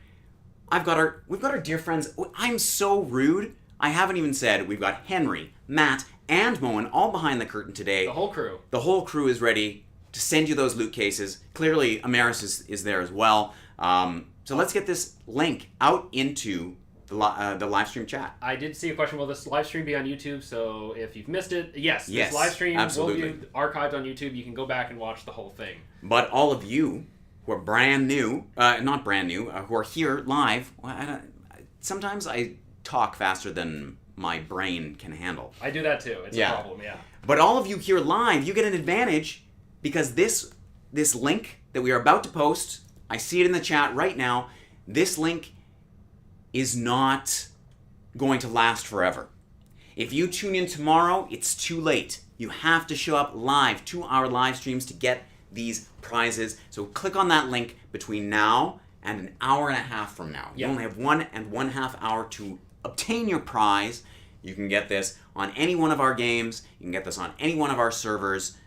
A: We've got our dear friends. I'm so rude. I haven't even said we've got Henry, Matt, and Moen all behind the curtain today.
B: The whole crew. The
A: whole crew is ready to send you those loot cases. Clearly, Amaris is there as well. So let's get this link out into the live stream chat.
B: I did see a question. Will this live stream be on YouTube? So if you've missed it, yes, this live stream
A: absolutely
B: will be archived on YouTube. You can go back and watch the whole thing.
A: But all of you who are brand new, not brand new, who are here live, sometimes I talk faster than my brain can handle.
B: I do that too. It's a problem, yeah.
A: But all of you here live, you get an advantage because this link that we are about to post, I see it in the chat right now, this link is not going to last forever. If you tune in tomorrow, it's too late. You have to show up live to our live streams to get these prizes. So click on that link between now and an hour and a half from now. You only have 1.5 hours to obtain your prize. You can get this on any one of our games. You can get this on any one of our servers.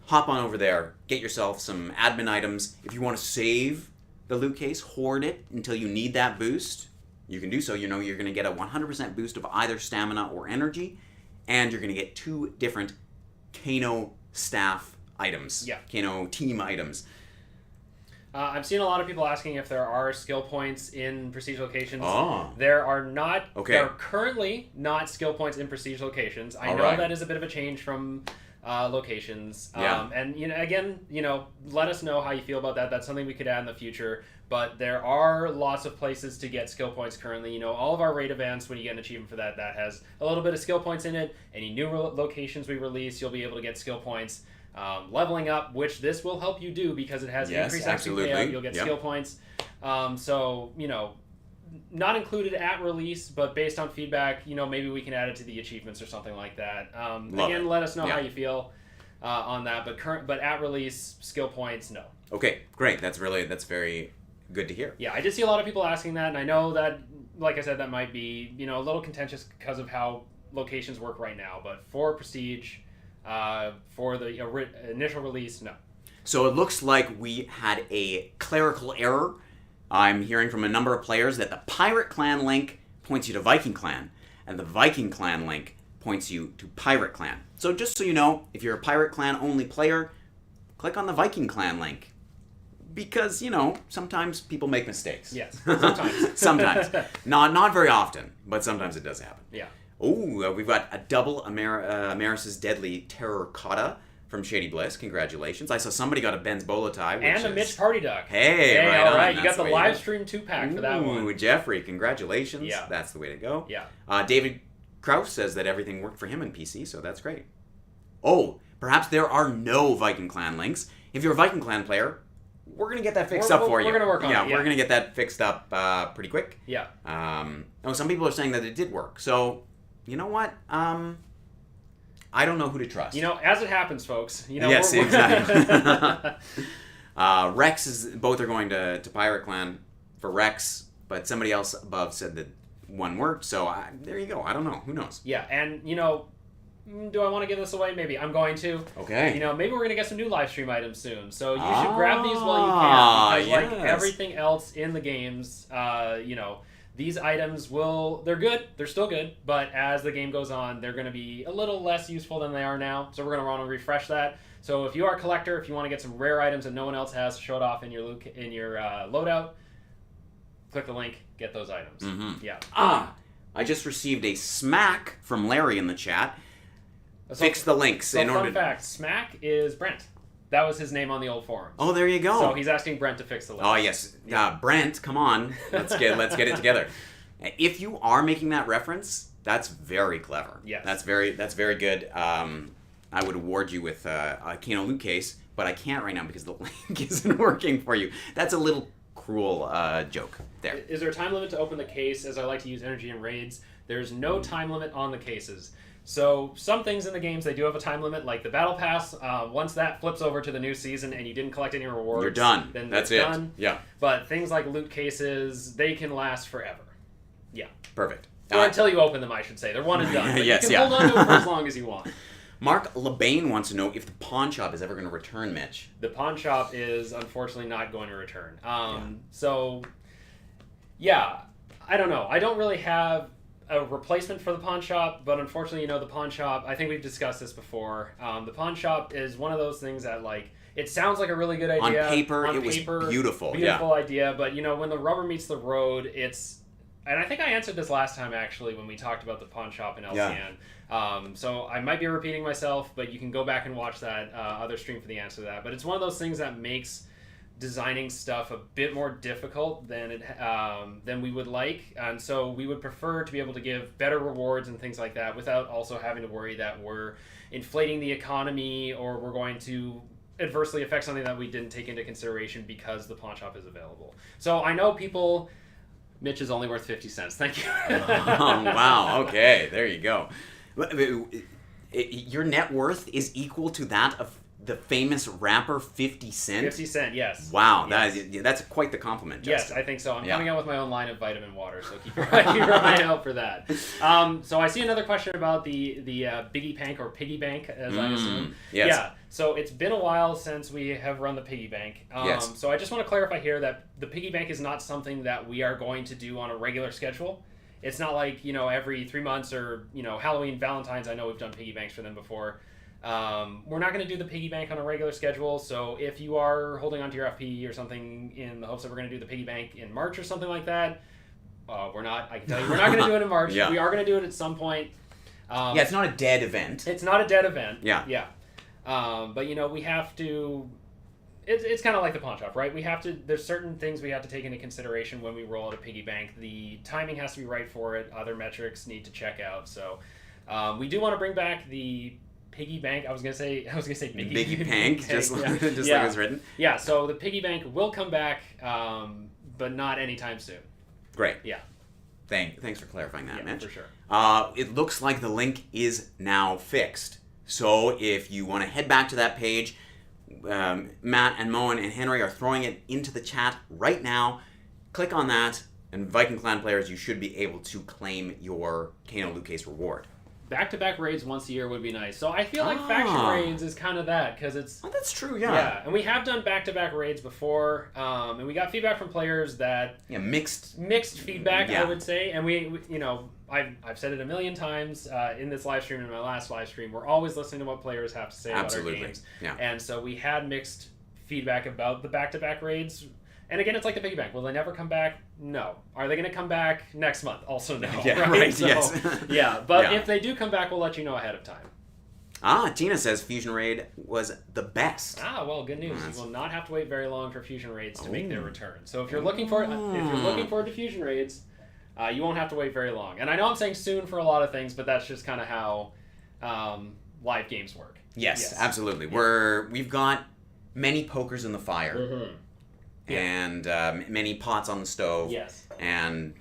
A: Hop on over there. Get yourself some admin items. If you want to save the loot case, hoard it until you need that boost. you can do so. You're going to get a 100% boost of either stamina or energy, and you're going to get 2 different Kano staff items.
B: Yeah.
A: Kano team items.
B: I've seen a lot of people asking if there are skill points in prestige locations.
A: Oh.
B: There are not.
A: Okay.
B: There are currently not skill points in prestige locations. I know that is a bit of a change from locations.
A: Yeah.
B: And again, let us know how you feel about that. That's something we could add in the future. But there are lots of places to get skill points currently. All of our raid events, when you get an achievement for that has a little bit of skill points in it. Any new locations we release, you'll be able to get skill points. Leveling up, which this will help you do because it has increased XP payout. You'll get skill points. So, not included at release, but based on feedback, maybe we can add it to the achievements or something like that. Again, let us know how you feel on that. But at release, skill points, no.
A: Okay, great. That's very good to hear.
B: Yeah, I did see a lot of people asking that, and I know that, like I said, that might be a little contentious because of how locations work right now. But for Prestige, for the initial release, no.
A: So it looks like we had a clerical error. I'm hearing from a number of players that the Pirate Clan link points you to Viking Clan, and the Viking Clan link points you to Pirate Clan. So just so you know, if you're a Pirate Clan only player, click on the Viking Clan link. Because, sometimes people make mistakes.
B: Yes, sometimes.
A: Sometimes. Not very often, but sometimes it does happen.
B: Yeah.
A: Oh, we've got a double Amaris's Deadly Terracotta from Shady Bliss. Congratulations. I saw somebody got a Ben's Bolo tie.
B: And a Mitch Party Duck.
A: Hey, right
B: all
A: on.
B: right. You got the live stream 2-pack for that one.
A: Ooh, Jeffrey, congratulations.
B: Yeah.
A: That's the way to go.
B: Yeah.
A: David Kraus says that everything worked for him in PC, so that's great. Oh, perhaps there are no Viking Clan links. If you're a Viking Clan player, we're going to get that fixed up for you.
B: We're going to work on it.
A: Yeah, we're going to get that fixed up pretty quick.
B: Yeah.
A: Some people are saying that it did work. So, you know what? I don't know who to trust.
B: As it happens, folks.
A: Yes, exactly. Rex both are going to Pirate Clan for Rex, but somebody else above said that one worked. So there you go. I don't know. Who knows?
B: Yeah, and do I want to give this away? Maybe I'm going to.
A: Okay.
B: Maybe we're gonna get some new live stream items soon. So you should grab these while you can, because like everything else in the games, these items they're good, they're still good, but as the game goes on, they're going to be a little less useful than they are now, so we're going to want to refresh that. So if you are a collector, if you want to get some rare items that no one else has, show it off in your loadout, click the link, get those items.
A: Mm-hmm.
B: Yeah.
A: I just received a smack from Larry in the chat. Fix the links.
B: So fun fact, Smack is Brent. That was his name on the old forums.
A: Oh, there you go.
B: So he's asking Brent to fix the link.
A: Oh, yes. Brent, come on. Let's get it together. If you are making that reference, that's very clever.
B: Yes.
A: That's very good. I would award you with a Kano Loot Case, but I can't right now because the link isn't working for you. That's a little cruel joke there.
B: Is there a time limit to open the case, as I like to use energy in raids? There's no time limit on the cases. So some things in the games, they do have a time limit, like the Battle Pass. Once that flips over to the new season and you didn't collect any rewards,
A: you're done.
B: Then
A: that's
B: it's
A: it.
B: Done.
A: Yeah.
B: But things like loot cases, they can last forever. Yeah.
A: Perfect.
B: Or until you open them, I should say. They're one and done. But
A: yes,
B: you can hold on to them for as long as you want.
A: Mark Labane wants to know if the pawn shop is ever going to return, Mitch.
B: The pawn shop is unfortunately not going to return. So, yeah, I don't know. I don't really have a replacement for the pawn shop, but unfortunately, the pawn shop, I think we've discussed this before. The pawn shop is one of those things that, it sounds like a really good idea.
A: On paper, it was beautiful.
B: Beautiful idea, but, when the rubber meets the road, and I think I answered this last time, actually, when we talked about the pawn shop in LCN. Yeah. So I might be repeating myself, but you can go back and watch that other stream for the answer to that. But it's one of those things that makes designing stuff a bit more difficult than we would like, and so we would prefer to be able to give better rewards and things like that without also having to worry that we're inflating the economy or we're going to adversely affect something that we didn't take into consideration because the pawn shop is available. So I know people... Mitch is only worth 50 cents. Thank you.
A: Oh, wow. Okay, there you go. Your net worth is equal to that of the famous rapper 50 Cent?
B: 50 Cent, yes.
A: Wow,
B: yes.
A: that's quite the compliment, Justin.
B: Yes, I think so. I'm coming out with my own line of vitamin water, so keep your eye out for that. So I see another question about the Biggie Bank or Piggy Bank, as I assume.
A: Yes.
B: Yeah, so it's been a while since we have run the Piggy Bank.
A: Yes.
B: So I just want to clarify here that the Piggy Bank is not something that we are going to do on a regular schedule. It's not like, every 3 months or, Halloween, Valentine's, I know we've done Piggy Banks for them before. We're not going to do the Piggy Bank on a regular schedule, so if you are holding onto your FP or something in the hopes that we're going to do the Piggy Bank in March or something like that, we're not. I can tell you, we're not going to do it in March.
A: Yeah.
B: We are going to do it at some point.
A: It's not a dead event.
B: It's not a dead event.
A: Yeah.
B: Yeah. But, we have to... It's kind of like the pawn shop, right? There's certain things we have to take into consideration when we roll out a piggy bank. The timing has to be right for it. Other metrics need to check out. So we do want to bring back the piggy bank. I was gonna say
A: Biggie Bank, just like it was written.
B: Yeah. So the piggy bank will come back, but not anytime soon.
A: Great.
B: Yeah.
A: Thanks for clarifying that, Mitch.
B: For sure.
A: It looks like the link is now fixed. So if you want to head back to that page. Matt and Moen and Henry are throwing it into the chat right now. Click on that, and Viking Clan players, you should be able to claim your Kano Loot Case reward.
B: Back-to-back raids once a year would be nice. So I feel like faction raids is kind of that, because it's...
A: Oh, that's true, yeah.
B: Yeah, and we have done back-to-back raids before, and we got feedback from players that...
A: Yeah, mixed
B: feedback, I would say. And we I've said it a million times in this live stream and my last live stream. We're always listening to what players have to say about our games.
A: Yeah.
B: And so we had mixed feedback about the back-to-back raids. And again, it's like the piggy bank. Will they never come back? No. Are they going to come back next month? Also no.
A: Yeah,
B: right?
A: So, yes.
B: Yeah, but if they do come back, we'll let you know ahead of time.
A: Tina says Fusion Raid was the best.
B: Well, good news. You will not have to wait very long for Fusion Raids to make their return. So if you're looking forward to Fusion Raids, you won't have to wait very long. And I know I'm saying soon for a lot of things, but that's just kind of how live games work.
A: Yes. Absolutely. Yeah. We've got many pokers in the fire.
B: Mm-hmm.
A: And many pots on the stove.
B: Yes.
A: And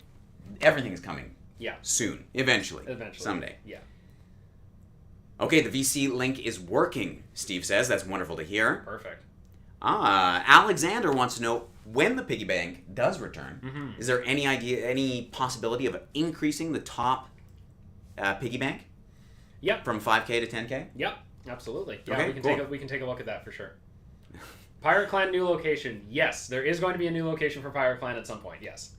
A: everything is coming.
B: Yeah.
A: Soon. Eventually. Someday.
B: Yeah.
A: Okay, the VC link is working, Steve says. That's wonderful to hear.
B: Perfect.
A: Alexander wants to know when the piggy bank does return.
B: Mm-hmm.
A: Is there any possibility of increasing the top piggy bank?
B: Yep.
A: From 5K to 10K?
B: Yep. Absolutely. Yeah,
A: okay,
B: we can take a look at that for sure. Pirate Clan new location. Yes, there is going to be a new location for Pirate Clan at some point. Yes.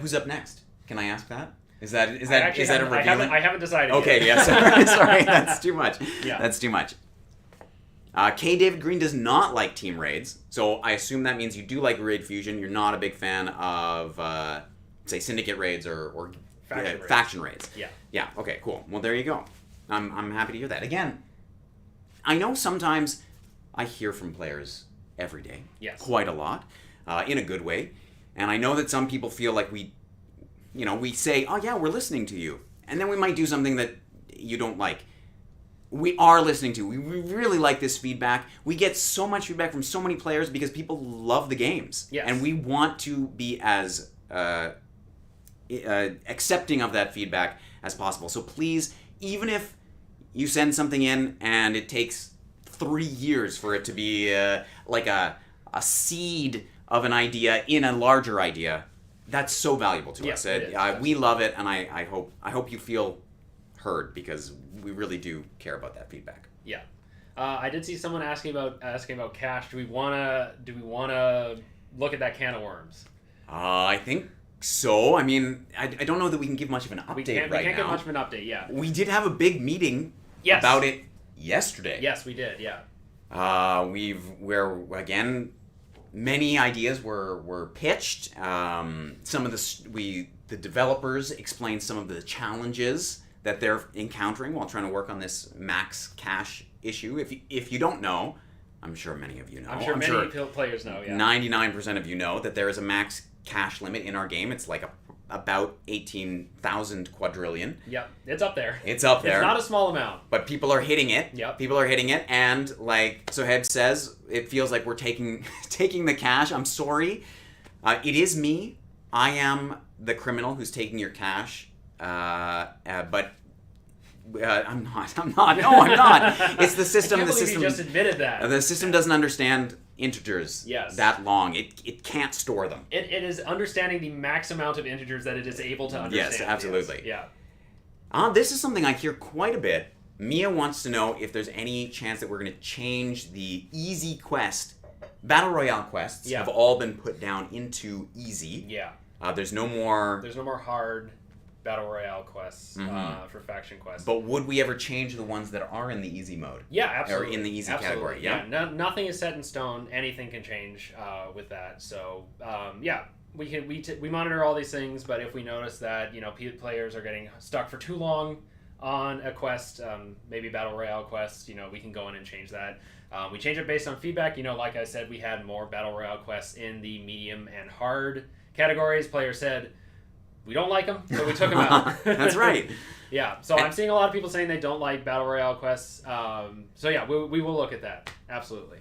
A: Who's up next? Can I ask that? Is that a revealing?
B: I haven't decided.
A: Okay,
B: yet.
A: yeah. Sorry, that's too much.
B: Yeah.
A: That's too much. K. David Green does not like team raids, so I assume that means you do like raid fusion. You're not a big fan of, say, syndicate raids or faction raids.
B: Yeah.
A: Yeah. Okay. Cool. Well, there you go. I'm happy to hear that. Again, I know sometimes I hear from players every day.
B: Yes.
A: Quite a lot, in a good way, and I know that some people feel like we say, oh yeah, we're listening to you, and then we might do something that you don't like. We are listening to. We really like this feedback. We get so much feedback from so many players because people love the games.
B: Yes.
A: And we want to be as accepting of that feedback as possible. So please, even if you send something in and it takes 3 years for it to be like a seed of an idea in a larger idea, that's so valuable to us. We love it, and I hope you feel heard, because we really do care about that feedback.
B: Yeah. I did see someone asking about cash. Do we wanna look at that can of worms?
A: I think so. I mean, I don't know that we can give much of an update
B: we can't
A: now.
B: get much of an update. Yeah.
A: We did have a big meeting about it yesterday.
B: Yes, we did. Yeah.
A: Again, many ideas were pitched. Some of the developers explained some of the challenges that they're encountering while trying to work on this max cash issue. If you don't know, I'm sure many of you know.
B: I'm sure many players know. Yeah.
A: 99% of you know that there is a max cash limit in our game. It's like about 18,000 quadrillion.
B: Yep, it's up there.
A: It's up there.
B: It's not a small amount.
A: But people are hitting it.
B: Yep.
A: People are hitting it, and like Soheb says, it feels like we're taking the cash. I'm sorry. It is me. I am the criminal who's taking your cash. But I'm not. No, I'm not. It's the system.
B: I can't
A: the
B: believe
A: system
B: you just admitted that.
A: The system doesn't understand integers that long. It can't store them.
B: It is understanding the max amount of integers that it is able to understand.
A: Yes, absolutely.
B: Yes.
A: This is something I hear quite a bit. Mia wants to know if there's any chance that we're going to change the easy quest. Battle Royale quests have all been put down into easy.
B: Yeah.
A: There's no more
B: hard Battle Royale quests for faction quests.
A: But would we ever change the ones that are in the easy mode?
B: Yeah, absolutely.
A: Or in the easy category?
B: Yeah. Nothing is set in stone. Anything can change with that. So we monitor all these things. But if we notice that players are getting stuck for too long on a quest, maybe Battle Royale quests, we can go in and change that. We change it based on feedback. Like I said, we had more Battle Royale quests in the medium and hard categories. Players said, we don't like them, so we took them out.
A: That's right.
B: Yeah, so I'm seeing a lot of people saying they don't like Battle Royale quests. We will look at that. Absolutely.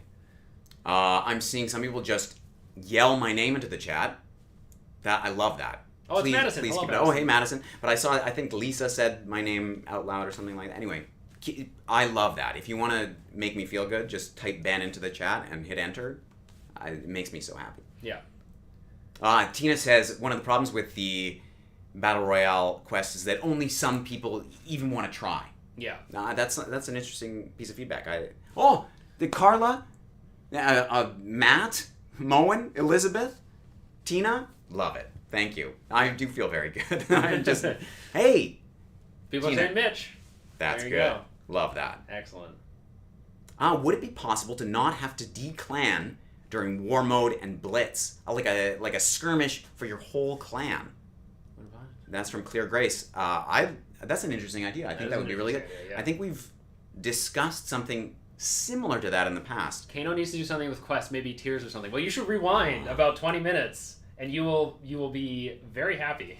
A: I'm seeing some people just yell my name into the chat. I love that.
B: Oh, it's Madison.
A: Please
B: Hello,
A: keep
B: Madison.
A: Hey, Madison. But I think Lisa said my name out loud or something like that. Anyway, I love that. If you want to make me feel good, just type Ben into the chat and hit enter. It makes me so happy.
B: Yeah.
A: Tina says one of the problems with the Battle Royale quest is that only some people even want to try.
B: Yeah.
A: That's an interesting piece of feedback. Did Carla, Matt, Moen, Elizabeth, Tina, love it. Thank you. I do feel very good. I'm just, hey.
B: People
A: Tina.
B: are saying Mitch.
A: That's good.
B: Go.
A: Love that.
B: Excellent.
A: Would it be possible to not have to declan during war mode and blitz, like a skirmish for your whole clan?
B: What about it?
A: That's from Clear Grace. That's an interesting idea. I think that would be really good.
B: Idea, yeah.
A: I think we've discussed something similar to that in the past.
B: Kano needs to do something with quests, maybe tiers or something. Well, you should rewind about 20 minutes, and you will be very happy.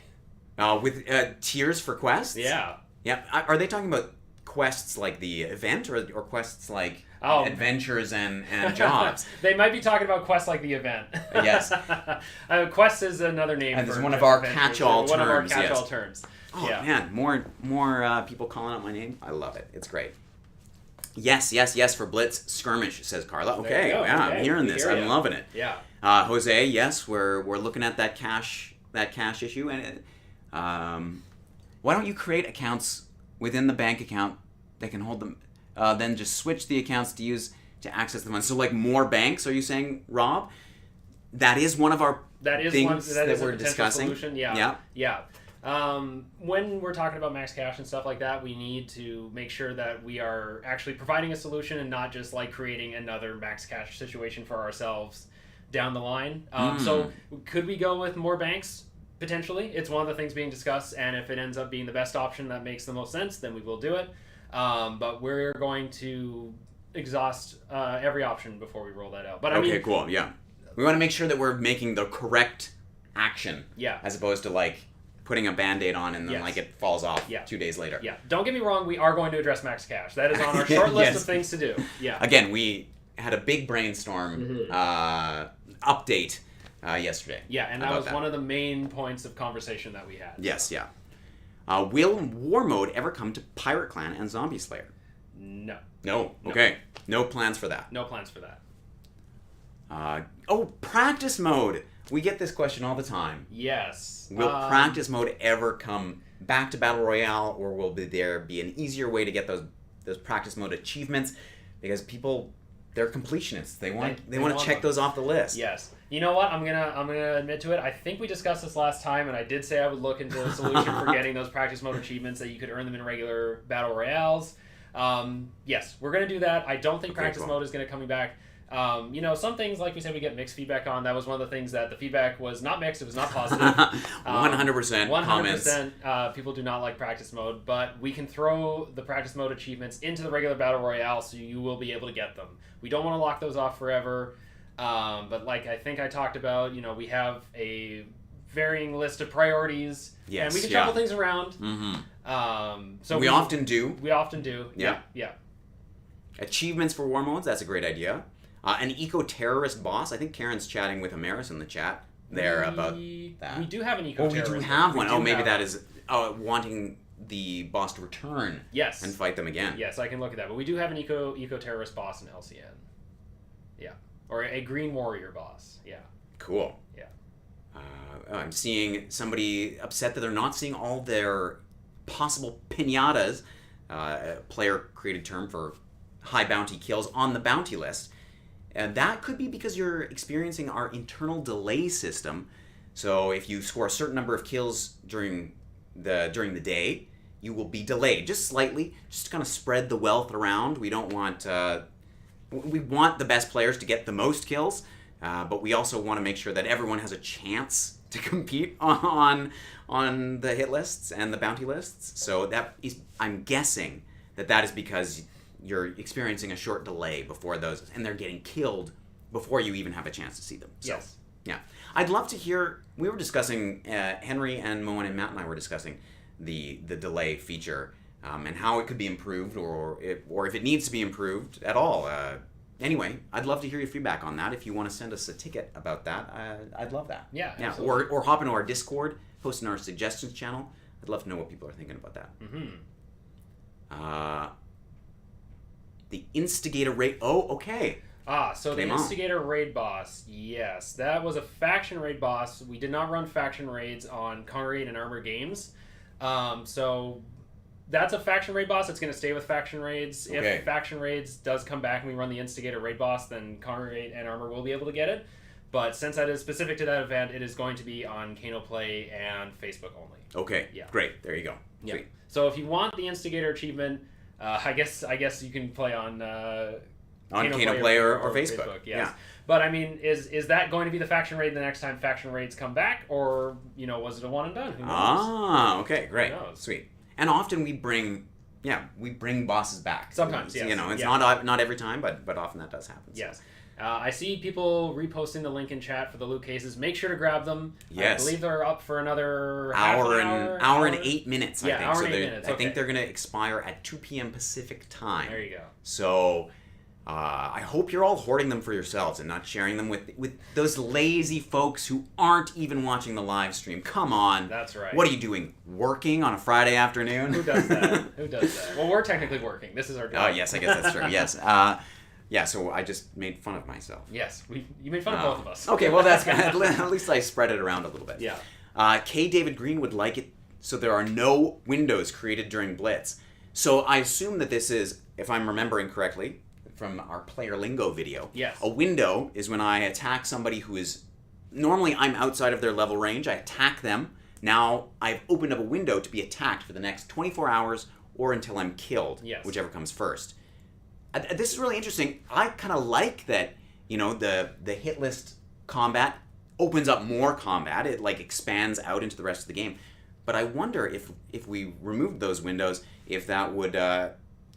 A: With tiers for quests?
B: Yeah.
A: Yeah. Are they talking about quests like the event or quests like adventures and jobs?
B: They might be talking about quests like the event.
A: Yes.
B: Quest is another name.
A: And
B: for
A: it's one of our
B: adventures.
A: catch-all terms.
B: One of our catch-all terms.
A: Oh,
B: yeah.
A: man. More people calling out my name. I love it. It's great. Yes for Blitz Skirmish, says Carla. Okay, yeah, okay. I'm hearing this. I'm loving it.
B: Yeah.
A: Jose, yes, we're looking at that cash issue, and why don't you create accounts within the bank account that can hold them, then just switch the accounts to access the funds. So like more banks, are you saying, Rob? That is one of our things that we're discussing.
B: Solution. Yeah. When we're talking about max cash and stuff like that, we need to make sure that we are actually providing a solution and not just like creating another max cash situation for ourselves down the line. So could we go with more banks? Potentially. It's one of the things being discussed, and if it ends up being the best option that makes the most sense, then we will do it. But we're going to exhaust every option before we roll that out. But
A: okay, cool. Yeah. We want to make sure that we're making the correct action.
B: Yeah.
A: As opposed to like putting a Band-Aid on and then like it falls off 2 days later.
B: Yeah. Don't get me wrong, we are going to address max cash. That is on our short list of things to do. Yeah.
A: Again, we had a big brainstorm update yesterday.
B: Yeah, and that was one of the main points of conversation that we had.
A: Yes, yeah. Will War Mode ever come to Pirate Clan and Zombie Slayer?
B: No.
A: No. Okay. No plans for that.
B: No plans for that.
A: Practice mode. We get this question all the time.
B: Yes.
A: Will practice mode ever come back to Battle Royale, or will there be an easier way to get those practice mode achievements? Because people, they're completionists. They want to check those off the list.
B: Yes. You know what? I'm gonna admit to it. I think we discussed this last time, and I did say I would look into a solution for getting those practice mode achievements that you could earn them in regular Battle Royales. Yes, we're gonna do that. I don't think practice mode is gonna come back. Some things, like we said, we get mixed feedback on. That was one of the things that the feedback was not mixed. It was not positive.
A: 100% comments.
B: 100% people do not like practice mode, but we can throw the practice mode achievements into the regular Battle Royale, so you will be able to get them. We don't want to lock those off forever, but like I think I talked about, we have a varying list of priorities, and we can shuffle things around. So we often do. We often do. Yeah.
A: Achievements for war modes, that's a great idea. An eco-terrorist boss. I think Karen's chatting with Amaris in the chat there about that.
B: We do have an eco-terrorist.
A: We do have one. Maybe that is wanting the boss to return
B: Yes.
A: and fight them again.
B: Yes, I can look at that. But we do have an eco-terrorist boss in LCN. Yeah. Or a green warrior boss. Yeah.
A: Cool.
B: Yeah.
A: I'm seeing somebody upset that they're not seeing all their possible pinatas, player-created term for high bounty kills, on the bounty list. And that could be because you're experiencing our internal delay system. So if you score a certain number of kills during the day, you will be delayed just slightly, just to kind of spread the wealth around. We don't want we want the best players to get the most kills, but we also want to make sure that everyone has a chance to compete on the hit lists and the bounty lists. So that is, I'm guessing that is because you're experiencing a short delay before those, and they're getting killed before you even have a chance to see them. So,
B: yes.
A: Yeah. I'd love to hear, we were discussing, Henry and Moen and Matt and I were discussing the delay feature and how it could be improved, or if it needs to be improved at all. Anyway, I'd love to hear your feedback on that. If you want to send us a ticket about that, I'd love that.
B: Yeah,
A: yeah.
B: absolutely.
A: Or hop into our Discord, post in our suggestions channel. I'd love to know what people are thinking about that.
B: Mm-hmm.
A: The Instigator raid. Oh, okay.
B: So the Instigator raid boss. Yes, that was a faction raid boss. We did not run faction raids on Congregate and Armor games. So that's a faction raid boss. It's going to stay with faction raids.
A: Okay.
B: If faction raids does come back and we run the Instigator raid boss, then Congregate and Armor will be able to get it. But since that is specific to that event, it is going to be on Kano Play and Facebook only.
A: Okay.
B: Yeah.
A: Great. There you go.
B: Yeah.
A: Sweet.
B: So if you want the Instigator achievement, I guess you can play on
A: Kano Play or Facebook.
B: Yes.
A: Yeah.
B: But I mean, is that going to be the faction raid the next time faction raids come back, or was it a one and done? Who knows?
A: Okay, great,
B: Who knows?
A: Sweet. And often we bring bosses back.
B: Sometimes, yes.
A: It's not every time, but often that does happen. So.
B: Yes. I see people reposting the link in chat for the loot cases. Make sure to grab them.
A: Yes.
B: I believe they're up for another
A: hour and 8 minutes.
B: Yeah,
A: I think.
B: hour
A: So
B: and 8 minutes. Okay.
A: I think they're going to expire at 2 p.m. Pacific time.
B: There you go.
A: So I hope you're all hoarding them for yourselves and not sharing them with those lazy folks who aren't even watching the live stream. Come on.
B: That's right.
A: What are you doing? Working on a Friday afternoon?
B: Who does that? Who does that? Well, we're technically working. This is our job.
A: Oh, yes, I guess that's true. Yes. Yeah, so I just made fun of myself.
B: Yes, you made fun of both of us.
A: Okay, well, that's good. At least I spread it around a little bit.
B: Yeah.
A: K. David Green would like it so there are no windows created during Blitz. So I assume that this is, if I'm remembering correctly, from our Player Lingo video.
B: Yes.
A: A window is when I attack somebody who is... Normally, I'm outside of their level range. I attack them. Now, I've opened up a window to be attacked for the next 24 hours or until I'm killed.
B: Yes.
A: Whichever comes first. This is really interesting. I kind of like that, the hit list combat opens up more combat. It, expands out into the rest of the game. But I wonder if we removed those windows, if that would...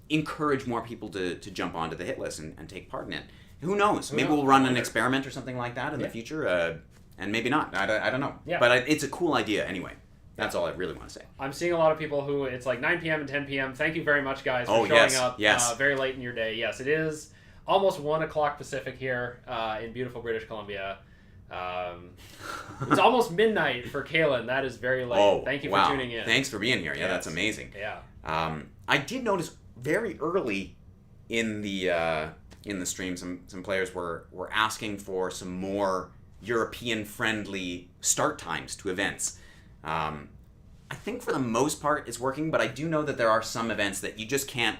A: encourage more people to jump onto the hit list and take part in it. Who knows? Maybe we'll run an experiment or something like that in the future, and maybe not. I don't know.
B: Yeah.
A: But it's a cool idea anyway. That's all I really want to say.
B: I'm seeing a lot of people who it's like 9 p.m. and 10 p.m. Thank you very much, guys, for showing up very late in your day. Yes, it is almost 1 o'clock Pacific here in beautiful British Columbia. It's almost midnight for Kalen. That is very late.
A: Oh,
B: Thank you for tuning in.
A: Thanks for being here. Yeah, that's amazing.
B: Yeah.
A: I did notice very early in the stream, some players were asking for some more European-friendly start times to events. I think for the most part it's working, but I do know that there are some events that you just can't.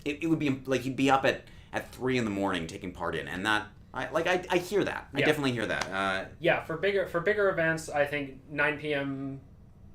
A: It would be like you'd be up at 3 a.m. taking part in, and that I hear that. I definitely hear that.
B: Yeah, for bigger events, I think 9 p.m.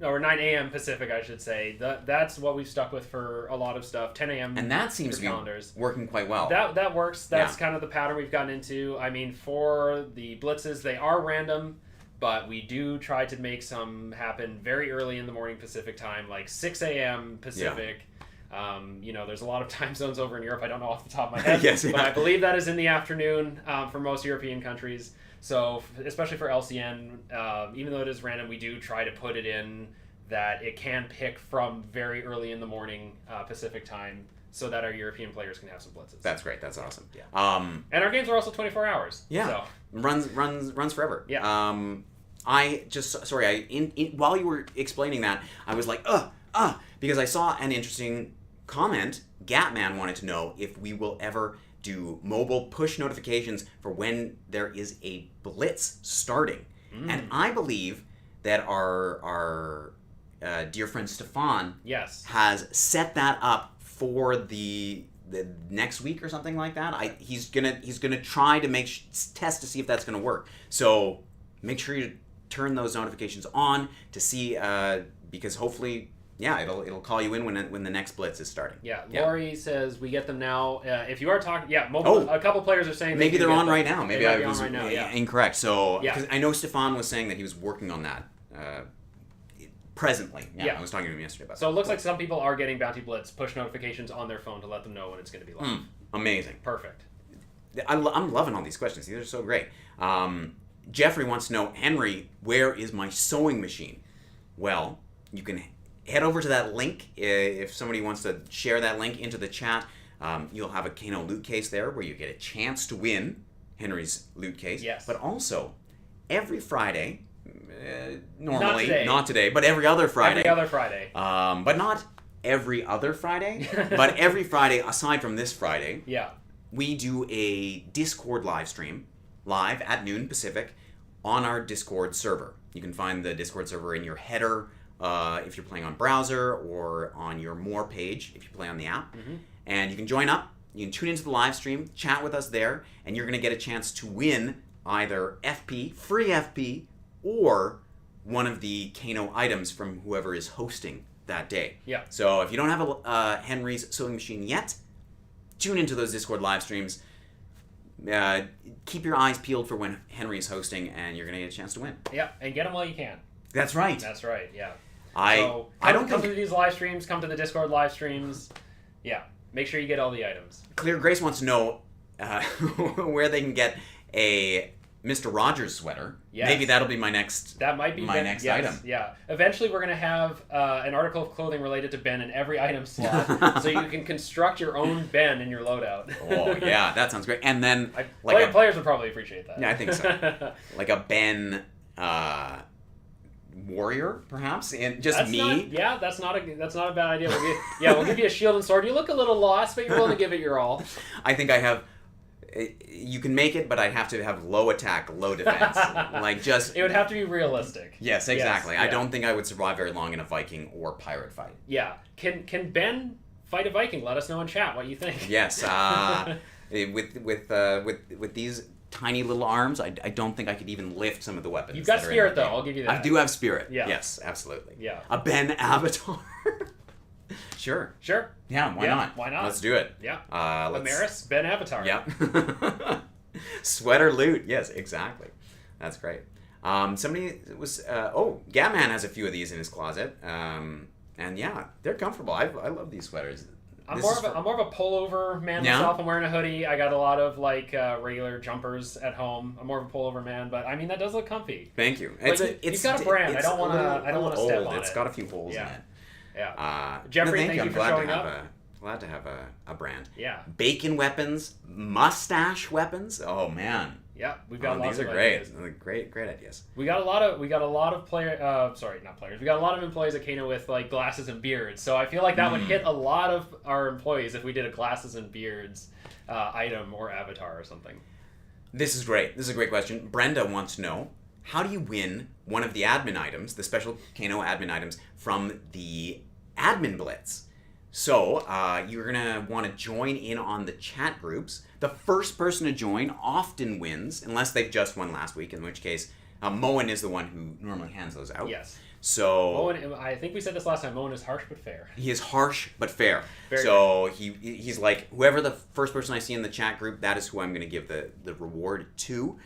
B: or 9 a.m. Pacific, I should say. That's what we've stuck with for a lot of stuff. 10 a.m.
A: And that seems to be working quite well.
B: That works. That's kind of the pattern we've gotten into. I mean, for the blitzes, they are random, but we do try to make some happen very early in the morning Pacific time, like 6 a.m. Pacific. Yeah. There's a lot of time zones over in Europe. I don't know off the top of my head, but I believe that is in the afternoon for most European countries. So, especially for LCN, even though it is random, we do try to put it in that it can pick from very early in the morning Pacific time so that our European players can have some blitzes.
A: That's great. That's awesome.
B: Yeah. And our games are also 24 hours.
A: Yeah.
B: So.
A: Runs forever.
B: Yeah.
A: I just... Sorry, while you were explaining that, I was like, Because I saw an interesting comment. Gatman wanted to know if we will ever do mobile push notifications for when there is a blitz starting. And I believe that our dear friend Stefan has set that up for the next week or something like that. He's gonna try to test to see if that's gonna work. So make sure you turn those notifications on to see, because hopefully, it'll call you in when the next blitz is starting.
B: Lori says we get them now. If you are talking, mobile. A couple players are saying
A: maybe they're on right now. Maybe I was
B: right now,
A: incorrect. So because I know Stefan was saying that he was working on that presently. I was talking to him yesterday about that.
B: So it looks like some people are getting Bounty Blitz push notifications on their phone to let them know when it's going to be live.
A: Amazing.
B: Perfect.
A: I'm loving all these questions. These are so great. Jeffrey wants to know, Henry, where is my sewing machine? Well, you can head over to that link. If somebody wants to share that link into the chat, you'll have a Kano Loot Case there where you get a chance to win Henry's Loot Case.
B: Yes.
A: But also, every Friday, normally, not today, but every other Friday.
B: Every other Friday.
A: But not every other Friday, but every Friday aside from this Friday. We do a Discord live stream, live at noon Pacific, on our Discord server. You can find the Discord server in your header if you're playing on browser, or on your More page if you play on the app. And you can join up, you can tune into the live stream, chat with us there, and you're going to get a chance to win either FP, free FP, or one of the Kano items from whoever is hosting that day. So if you don't have a Henry's sewing machine yet, tune into those Discord live streams. Keep your eyes peeled for when Henry is hosting, and you're going to get a chance to win.
B: And get them while you can.
A: That's right.
B: That's right,
A: I don't
B: come to these live streams, come to the Discord live streams. Make sure you get all the items.
A: Clear Grace wants to know where they can get a Mr. Rogers sweater. Maybe that'll be my next.
B: That might be
A: my next item.
B: Eventually, we're gonna have an article of clothing related to Ben in every item slot, so you can construct your own Ben in your loadout.
A: That sounds great. And then
B: players would probably appreciate that.
A: Yeah, I think so. Like a Ben warrior, perhaps, and just me.
B: That's not a bad idea. We'll give you a shield and sword. You look a little lost, but you're willing to give it your all.
A: I think I have. You can make it, but I'd have to have low attack, low defense.
B: It would have to be realistic.
A: Yes, exactly. I don't think I would survive very long in a Viking or pirate fight.
B: Can Ben fight a Viking? Let us know in chat what you think.
A: Yes. With these tiny little arms, I don't think I could even lift some of the weapons.
B: You've got spirit, though. I'll give you that.
A: I do have spirit. Yes, absolutely. A Ben avatar. Sure. Yeah, why not?
B: Why not?
A: Let's do it.
B: Amaris, Ben Avatar.
A: Sweater loot. Yes, exactly. That's great. Somebody was... Gatman has a few of these in his closet. And they're comfortable. I love these sweaters.
B: I'm more of a pullover man myself. I'm wearing a hoodie. I got a lot of regular jumpers at home. I'm more of a pullover man, but I mean that does look comfy.
A: Thank you.
B: You've got a brand. I don't want to step on it.
A: It's got a few holes in it.
B: Jeffrey, thank you for showing up.
A: Glad to have a brand.
B: Bacon
A: weapons, mustache weapons. Oh man.
B: We've got lots of
A: ideas. These are great ideas.
B: We got a lot of employees at Kano with glasses and beards. So I feel like that would hit a lot of our employees if we did a glasses and beards item or avatar or something.
A: This is great. This is a great question. Brenda wants to know, how do you win one of the admin items, the special Kano admin items, from the admin blitz? So you're going to want to join in on the chat groups. The first person to join often wins, unless they've just won last week, in which case Moen is the one who normally hands those out.
B: Yes.
A: So
B: Moen, I think we said this last time, Moen is harsh but fair.
A: He is harsh but fair.
B: Very
A: so he's like, whoever the first person I see in the chat group, that is who I'm going to give the reward to.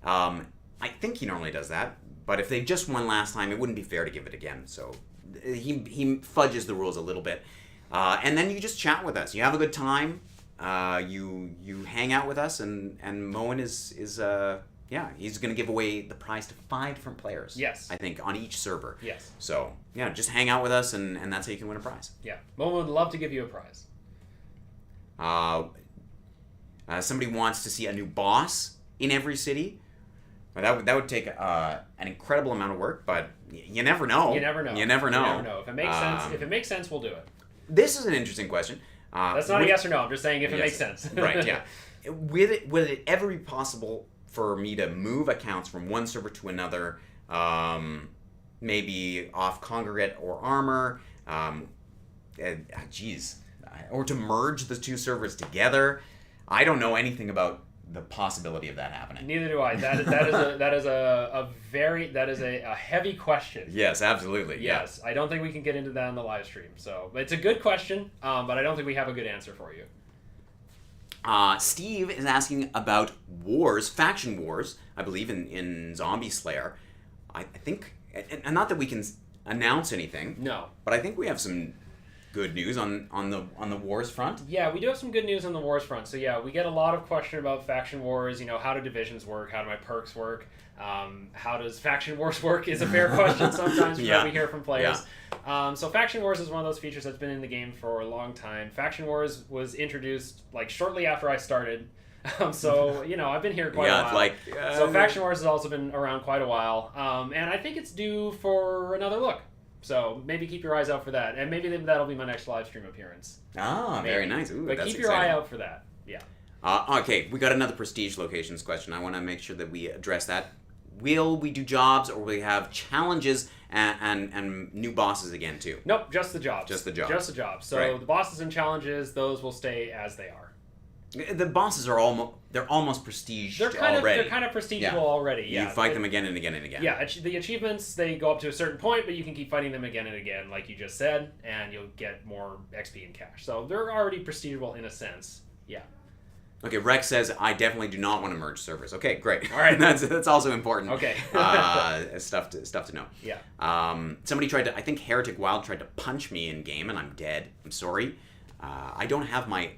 A: I think he normally does that, but if they just won last time, it wouldn't be fair to give it again. So he fudges the rules a little bit. And then you just chat with us. You have a good time. You hang out with us, and Moen is he's going to give away the prize to 5 different players.
B: Yes.
A: I think on each server.
B: Yes.
A: So just hang out with us, and that's how you can win a prize.
B: Moen would love to give you a prize.
A: Somebody wants to see a new boss in every city. That would take an incredible amount of work, but you never know.
B: You never know.
A: You never know.
B: You never know. If it makes sense, we'll do it.
A: This is an interesting question.
B: That's not a yes or no. I'm just saying if it makes sense.
A: Right, yeah. Would it ever be possible for me to move accounts from one server to another, maybe off Congregate or Armor, or to merge the two servers together? I don't know anything about the possibility of that happening.
B: Neither do I. That is a heavy question.
A: Yes, absolutely.
B: Yes, I don't think we can get into that on the live stream. So it's a good question, but I don't think we have a good answer for you.
A: Steve is asking about wars, faction wars, I believe in Zombie Slayer. I think, and not that we can announce anything.
B: No.
A: But I think we have some good news on the wars front.
B: Yeah, we do have some good news on the wars front. So yeah, we get a lot of question about faction wars. How do divisions work? How do my perks work? How does faction wars work is a fair question sometimes that we hear from players. Yeah. So faction wars is one of those features that's been in the game for a long time. Faction wars was introduced shortly after I started. So I've been here quite a while. So faction wars has also been around quite a while, and I think it's due for another look. So maybe keep your eyes out for that, and maybe that'll be my next live stream appearance.
A: Ah, very nice. Ooh,
B: but
A: that's
B: keep your eye out for that. Yeah.
A: Okay, we got another prestige locations question. I want to make sure that we address that. Will we do jobs, or will we have challenges and new bosses again too?
B: Nope, just the jobs.
A: Just the jobs.
B: Just the jobs. So the bosses and challenges, those will stay as they are.
A: The bosses are almost prestiged already.
B: They're kind of prestigiable already. Yeah.
A: You fight them again and again and again.
B: Yeah, the achievements, they go up to a certain point, but you can keep fighting them again and again, like you just said, and you'll get more XP and cash. So they're already prestigiable in a sense. Yeah.
A: Okay, Rex says, I definitely do not want to merge servers. Okay, great.
B: All right.
A: That's also important.
B: Okay.
A: Stuff to know.
B: Yeah.
A: Somebody I think Heretic Wild tried to punch me in game, and I'm dead. I'm sorry. I don't have my...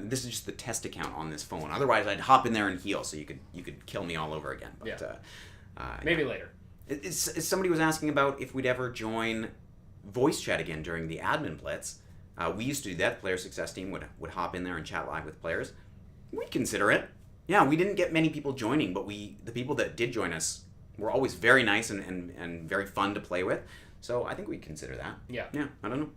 A: this is just the test account on this phone. Otherwise, I'd hop in there and heal, so you could kill me all over again. But,
B: maybe later.
A: Somebody was asking about if we'd ever join voice chat again during the admin blitz. We used to do that. The player success team would hop in there and chat live with players. We'd consider it. Yeah, we didn't get many people joining, but the people that did join us were always very nice and very fun to play with. So I think we'd consider that.
B: Yeah.
A: Yeah, I don't know.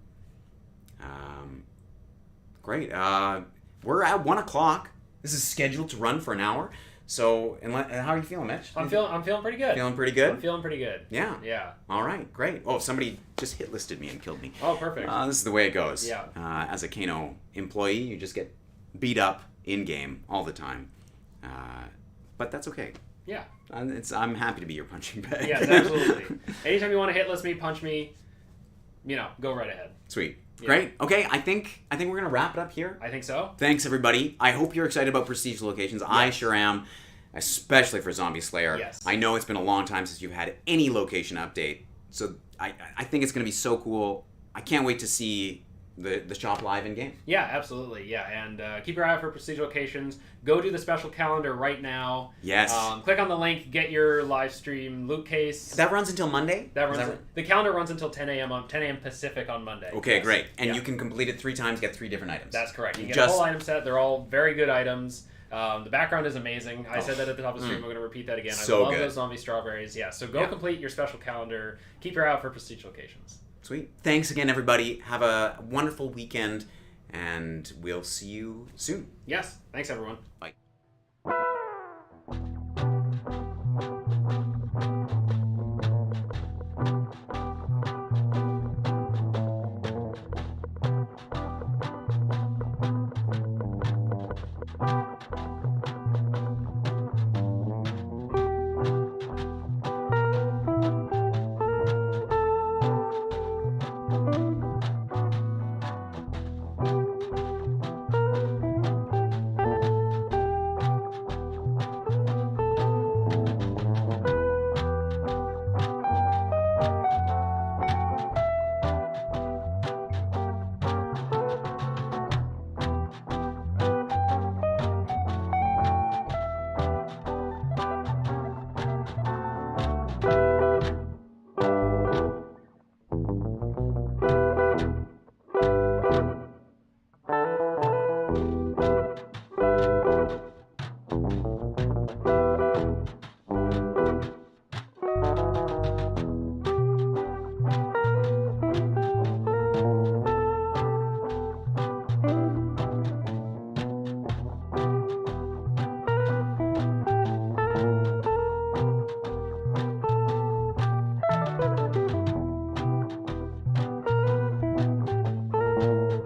A: Great. We're at 1 o'clock. This is scheduled to run for an hour. So, how are you feeling, Mitch?
B: I'm feeling pretty good.
A: Feeling pretty good?
B: I'm feeling pretty good.
A: Yeah.
B: Yeah.
A: All right, great. Oh, somebody just hit listed me and killed me.
B: Oh, perfect.
A: This is the way it goes.
B: Yeah.
A: As a Kano employee, you just get beat up in-game all the time. But that's okay.
B: Yeah.
A: I'm happy to be your punching bag.
B: Yes, absolutely. Anytime you want to hit list me, punch me, go right ahead.
A: Sweet. Yeah. Great. Okay, I think we're going to wrap it up here.
B: I think so.
A: Thanks, everybody. I hope you're excited about Prestige locations. Yes. I sure am, especially for Zombie Slayer.
B: Yes.
A: I know it's been a long time since you've had any location update, so I think it's going to be so cool. I can't wait to see the shop live in game.
B: Yeah, absolutely. Yeah, and keep your eye out for Prestige locations. Go do the special calendar right now.
A: Yes.
B: Click on the link. Get your live stream loot case.
A: That runs until Monday.
B: The calendar runs until 10 a.m. Pacific on Monday.
A: Okay, yes. Great. And you can complete it 3 times, get 3 different items.
B: That's correct. You can get a whole item set. They're all very good items. The background is amazing. I said that at the top of the stream. I'm going to repeat that again.
A: So
B: I love
A: good.
B: Those zombie strawberries. Yeah. So go complete your special calendar. Keep your eye out for Prestige locations.
A: Sweet. Thanks again, everybody. Have a wonderful weekend, and we'll see you soon.
B: Yes. Thanks, everyone.
A: Bye.